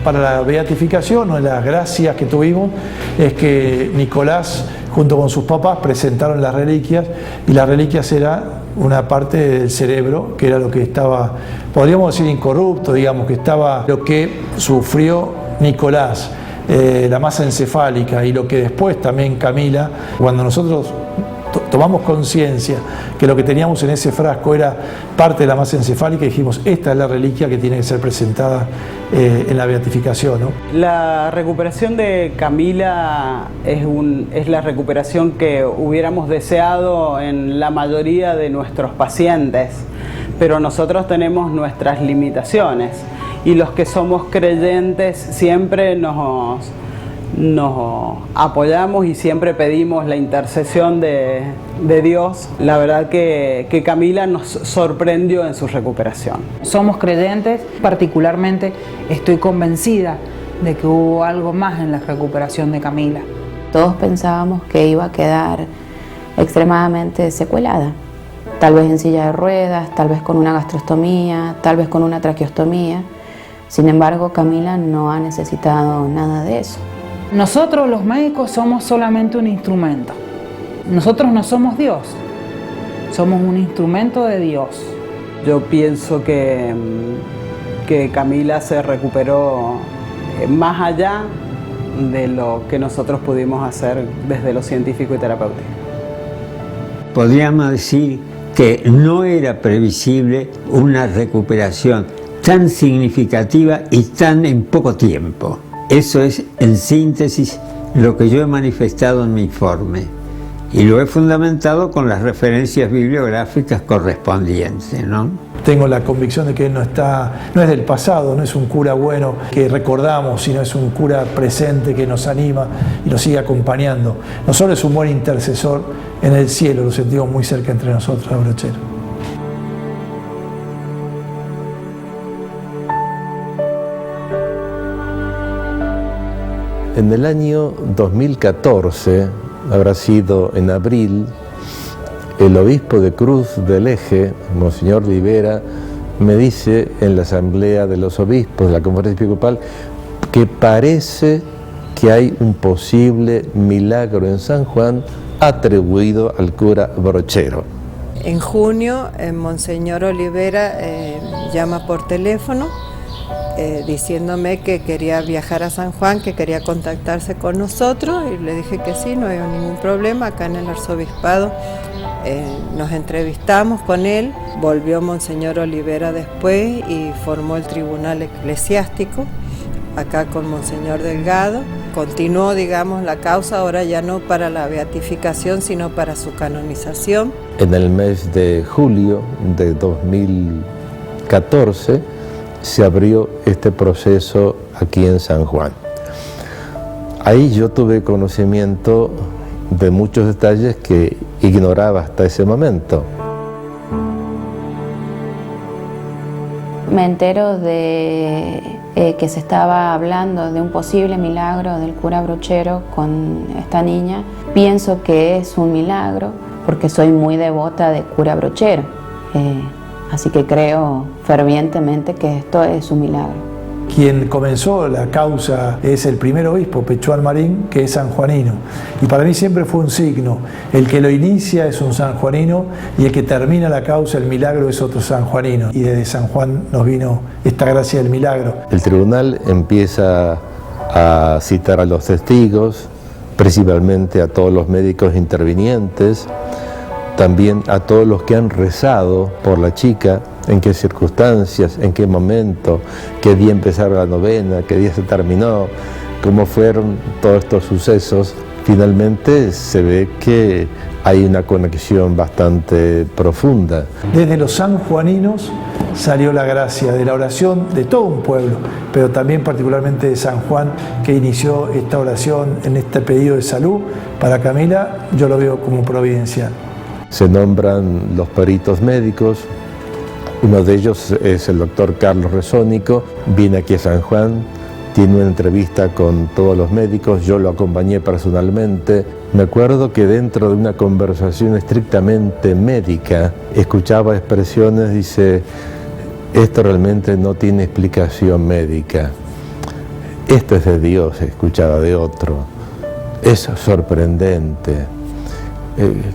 Para la beatificación, una de las gracias que tuvimos es que Nicolás, junto con sus papás, presentaron las reliquias, y las reliquias era una parte del cerebro, que era lo que estaba, podríamos decir, incorrupto, digamos, que estaba lo que sufrió Nicolás, la masa encefálica, y lo que después también Camila, cuando nosotros tomamos conciencia que lo que teníamos en ese frasco era parte de la masa encefálica, y dijimos, esta es la reliquia que tiene que ser presentada en la beatificación, ¿no? La recuperación de Camila es la recuperación que hubiéramos deseado en la mayoría de nuestros pacientes, pero nosotros tenemos nuestras limitaciones, y los que somos creyentes siempre nos apoyamos y siempre pedimos la intercesión de Dios. La verdad que Camila nos sorprendió en su recuperación. Somos creyentes, particularmente estoy convencida de que hubo algo más en la recuperación de Camila. Todos pensábamos que iba a quedar extremadamente secuelada, tal vez en silla de ruedas, tal vez con una gastrostomía, tal vez con una traqueostomía. Sin embargo, Camila no ha necesitado nada de eso. Nosotros los médicos somos solamente un instrumento. Nosotros no somos Dios, somos un instrumento de Dios. Yo pienso que Camila se recuperó más allá de lo que nosotros pudimos hacer desde lo científico y terapéutico. Podríamos decir que no era previsible una recuperación tan significativa y tan en poco tiempo. Eso es, en síntesis, lo que yo he manifestado en mi informe. Y lo he fundamentado con las referencias bibliográficas correspondientes, ¿no? Tengo la convicción de que él no es del pasado, no es un cura bueno que recordamos, sino es un cura presente que nos anima y nos sigue acompañando. No solo es un buen intercesor en el cielo, lo sentimos muy cerca entre nosotros, a Brochero. En el año 2014, habrá sido en abril, el obispo de Cruz del Eje, Monseñor Rivera, me dice en la asamblea de los obispos de la conferencia episcopal que parece que hay un posible milagro en San Juan atribuido al cura Brochero. En junio, Monseñor Olivera llama por teléfono diciéndome que quería viajar a San Juan, que quería contactarse con nosotros, y le dije que sí, no había ningún problema. Acá en el arzobispado nos entrevistamos con él, volvió Monseñor Olivera después y formó el tribunal eclesiástico acá con Monseñor Delgado. Continuó, digamos, la causa, ahora ya no para la beatificación, sino para su canonización. En el mes de julio de 2014 se abrió este proceso aquí en San Juan. Ahí yo tuve conocimiento de muchos detalles que ignoraba hasta ese momento. Me entero de que se estaba hablando de un posible milagro del cura Brochero con esta niña. Pienso que es un milagro porque soy muy devota de cura Brochero. Así que creo fervientemente que esto es un milagro. Quien comenzó la causa es el primer obispo, Pechual Marín, que es sanjuanino. Y para mí siempre fue un signo. El que lo inicia es un sanjuanino y el que termina la causa, el milagro, es otro sanjuanino. Y desde San Juan nos vino esta gracia del milagro. El tribunal empieza a citar a los testigos, principalmente a todos los médicos intervinientes, también a todos los que han rezado por la chica, en qué circunstancias, en qué momento, qué día empezaron la novena, qué día se terminó, cómo fueron todos estos sucesos. Finalmente se ve que hay una conexión bastante profunda. Desde los sanjuaninos salió la gracia de la oración de todo un pueblo, pero también particularmente de San Juan, que inició esta oración en este pedido de salud para Camila. Yo lo veo como providencial. Se nombran los peritos médicos, uno de ellos es el doctor Carlos Resónico, viene aquí a San Juan, tiene una entrevista con todos los médicos, yo lo acompañé personalmente. Me acuerdo que dentro de una conversación estrictamente médica, escuchaba expresiones, dice, esto realmente no tiene explicación médica, esto es de Dios, escuchaba de otro, es sorprendente.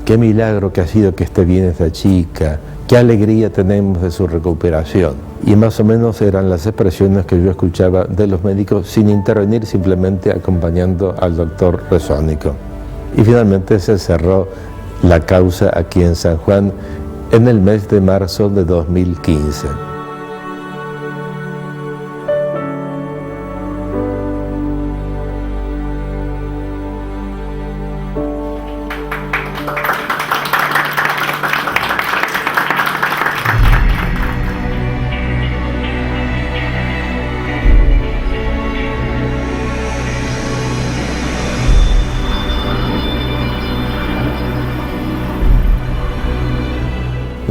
Qué milagro que ha sido que esté bien esta chica, qué alegría tenemos de su recuperación. Y más o menos eran las expresiones que yo escuchaba de los médicos sin intervenir, simplemente acompañando al doctor Resónico. Y finalmente se cerró la causa aquí en San Juan en el mes de marzo de 2015.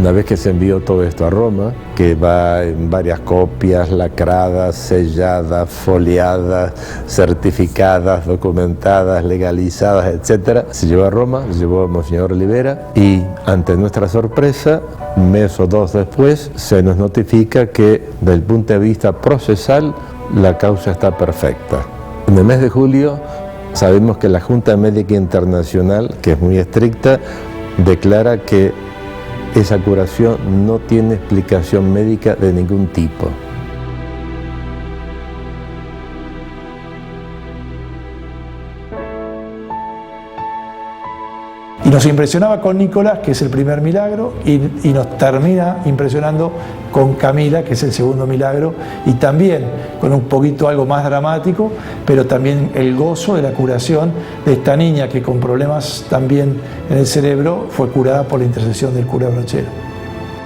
Una vez que se envió todo esto a Roma, que va en varias copias, lacradas, selladas, foliadas, certificadas, documentadas, legalizadas, etc., se llevó a Roma, se llevó a Monseñor Olivera y, ante nuestra sorpresa, un mes o dos después, se nos notifica que, desde el punto de vista procesal, la causa está perfecta. En el mes de julio sabemos que la Junta Médica Internacional, que es muy estricta, declara que esa curación no tiene explicación médica de ningún tipo. Y nos impresionaba con Nicolás, que es el primer milagro, y nos termina impresionando con Camila, que es el segundo milagro, y también con un poquito algo más dramático, pero también el gozo de la curación de esta niña que con problemas también en el cerebro fue curada por la intercesión del cura Brochero.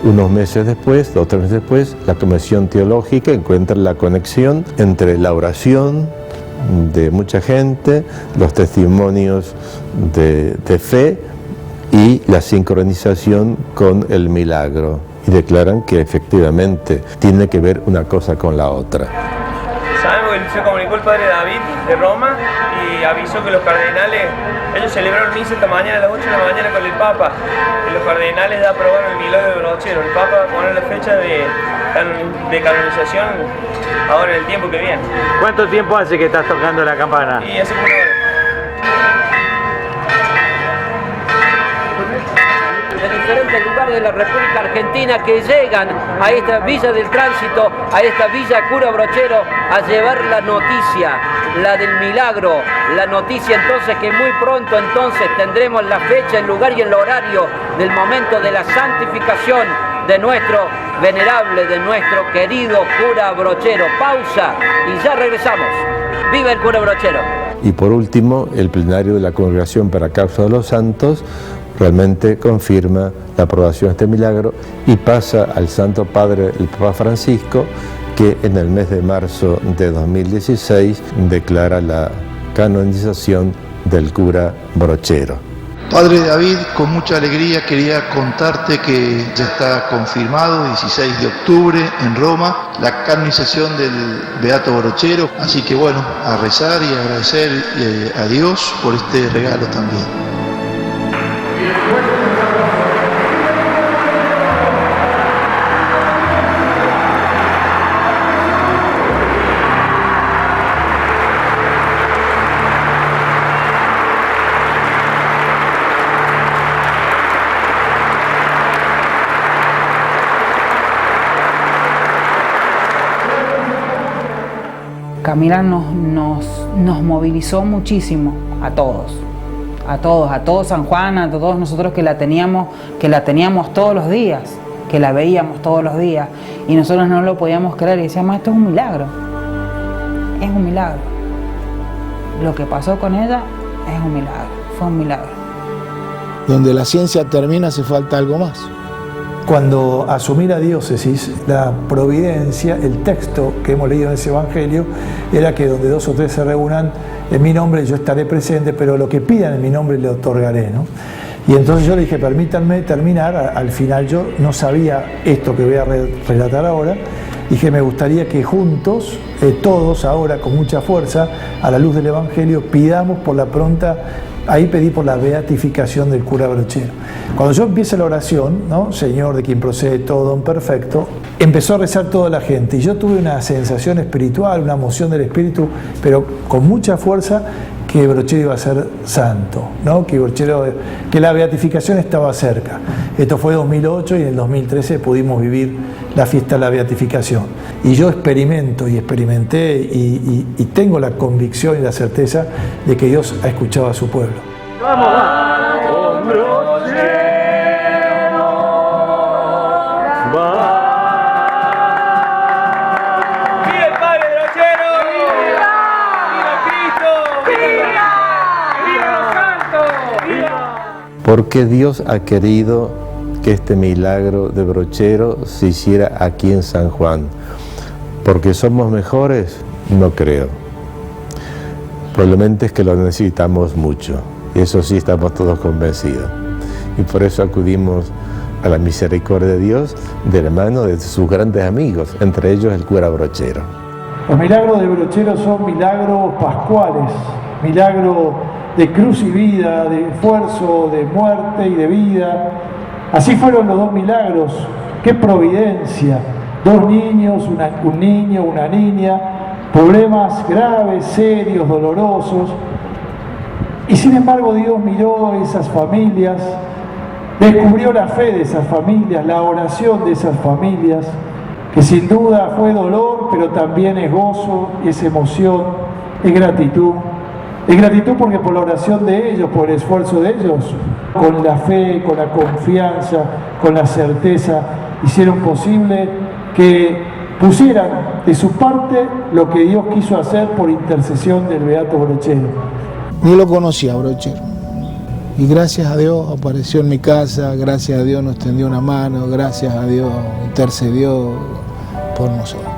Unos meses después, 2 o 3 meses después, la Comisión Teológica encuentra la conexión entre la oración de mucha gente, los testimonios de fe y la sincronización con el milagro, y declaran que efectivamente tiene que ver una cosa con la otra. Sabemos que se comunicó el padre David de Roma y avisó que los cardenales, ellos celebraron misa esta mañana a las 8 de la mañana con el Papa, y los cardenales ya aprobaron el milagro de Brochero. El Papa va a poner la fecha de canonización ahora en el tiempo que viene. ¿Cuánto tiempo hace que estás tocando la campana? Y hace como 1 hora. De diferentes lugares de la República Argentina que llegan a esta Villa del Tránsito, a esta Villa Cura Brochero, a llevar la noticia, la del milagro, la noticia entonces que muy pronto entonces tendremos la fecha, el lugar y el horario del momento de la santificación de nuestro venerable, de nuestro querido cura Brochero. Pausa y ya regresamos. ¡Viva el cura Brochero! Y por último, el plenario de la Congregación para Causa de los Santos realmente confirma la aprobación de este milagro y pasa al Santo Padre, el Papa Francisco, que en el mes de marzo de 2016 declara la canonización del cura Brochero. Padre David, con mucha alegría quería contarte que ya está confirmado, 16 de octubre en Roma, la canonización del Beato Brochero. Así que bueno, a rezar y agradecer a Dios por este regalo también. Camila nos movilizó muchísimo a todos San Juan, a todos nosotros que la teníamos todos los días, que la veíamos todos los días, y nosotros no lo podíamos creer y decíamos, esto es un milagro, lo que pasó con ella es un milagro, fue un milagro. Donde la ciencia termina hace falta algo más. Cuando asumí la diócesis, la providencia, el texto que hemos leído en ese evangelio, era que donde 2 o 3 se reúnan en mi nombre, yo estaré presente, pero lo que pidan en mi nombre le otorgaré, ¿no? Y entonces yo le dije, permítanme terminar. Al final yo no sabía esto que voy a relatar ahora. Dije, me gustaría que juntos, todos ahora con mucha fuerza, a la luz del evangelio, pidamos por la pronta. Ahí pedí por la beatificación del cura Brochero. Cuando yo empiezo la oración, ¿no? Señor, de quien procede todo don perfecto, empezó a rezar toda la gente y yo tuve una sensación espiritual, una emoción del espíritu, pero con mucha fuerza, que Brochero iba a ser santo, ¿no? Que la beatificación estaba cerca. Esto fue 2008 y en el 2013 pudimos vivir la fiesta de la beatificación. Y yo experimento y experimenté y tengo la convicción y la certeza de que Dios ha escuchado a su pueblo. ¡Vamos, vamos! Brochero, ¡Viva el Padre Brochero! ¡Viva! ¡Viva Cristo! ¡Viva! ¡Viva los santos! ¡Viva! ¿Por qué Dios ha querido que este milagro de Brochero se hiciera aquí en San Juan? ¿Porque somos mejores? No creo. Probablemente es que lo necesitamos mucho. Y eso sí estamos todos convencidos. Y por eso acudimos a la misericordia de Dios de la mano de sus grandes amigos, entre ellos el cura Brochero. Los milagros de Brochero son milagros pascuales, milagros de cruz y vida, de esfuerzo, de muerte y de vida. Así fueron los dos milagros. ¡Qué providencia! Dos niños, un niño, una niña, problemas graves, serios, dolorosos. Y sin embargo Dios miró a esas familias, descubrió la fe de esas familias, la oración de esas familias, que sin duda fue dolor, pero también es gozo, es emoción, es gratitud. Es gratitud porque por la oración de ellos, por el esfuerzo de ellos, con la fe, con la confianza, con la certeza, hicieron posible que pusieran de su parte lo que Dios quiso hacer por intercesión del beato Brochero. Yo lo conocía a Brochero y gracias a Dios apareció en mi casa, gracias a Dios nos tendió una mano, gracias a Dios intercedió por nosotros.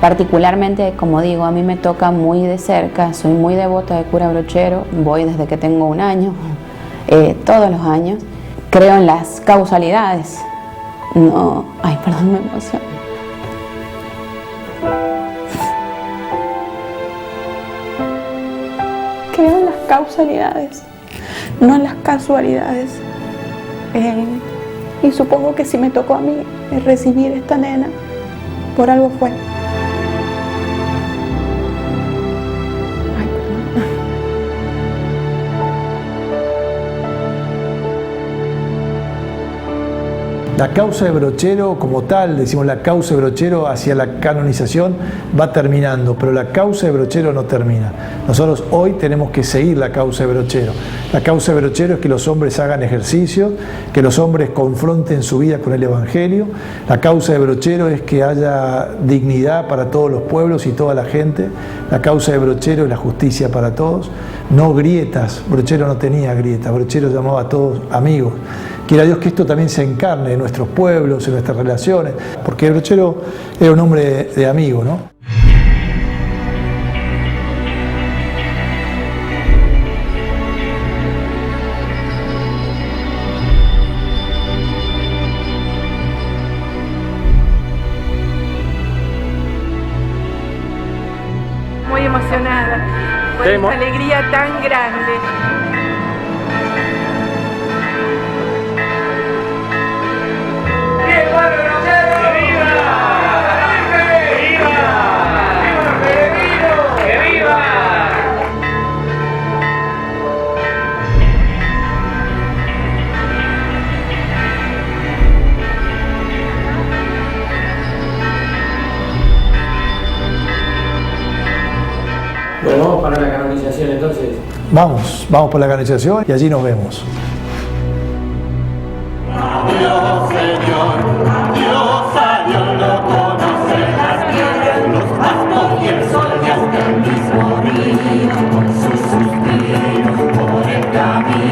Particularmente, como digo, a mí me toca muy de cerca, soy muy devota de cura Brochero, voy desde que tengo 1 año, todos los años. Creo en las causalidades. No, ay, perdón, me emociono. Creo en las causalidades, no en las casualidades. Y supongo que si me tocó a mí recibir esta nena, por algo fue. La causa de Brochero como tal, decimos la causa de Brochero hacia la canonización, va terminando, pero la causa de Brochero no termina. Nosotros hoy tenemos que seguir la causa de Brochero. La causa de Brochero es que los hombres hagan ejercicio, que los hombres confronten su vida con el Evangelio. La causa de Brochero es que haya dignidad para todos los pueblos y toda la gente. La causa de Brochero es la justicia para todos, no grietas. Brochero no tenía grietas, Brochero llamaba a todos amigos. Quiera Dios que esto también se encarne en nuestros pueblos, en nuestras relaciones, porque Brochero era un hombre de amigo, ¿no? Muy emocionada por esta alegría tan grande. Bueno, vamos para la canonización entonces. Vamos por la canonización y allí nos vemos. Dios, Señor, Dios a Dios lo conocen las piedras, los pastos y el sol y hasta el mismo río, con sus suspiros por el camino.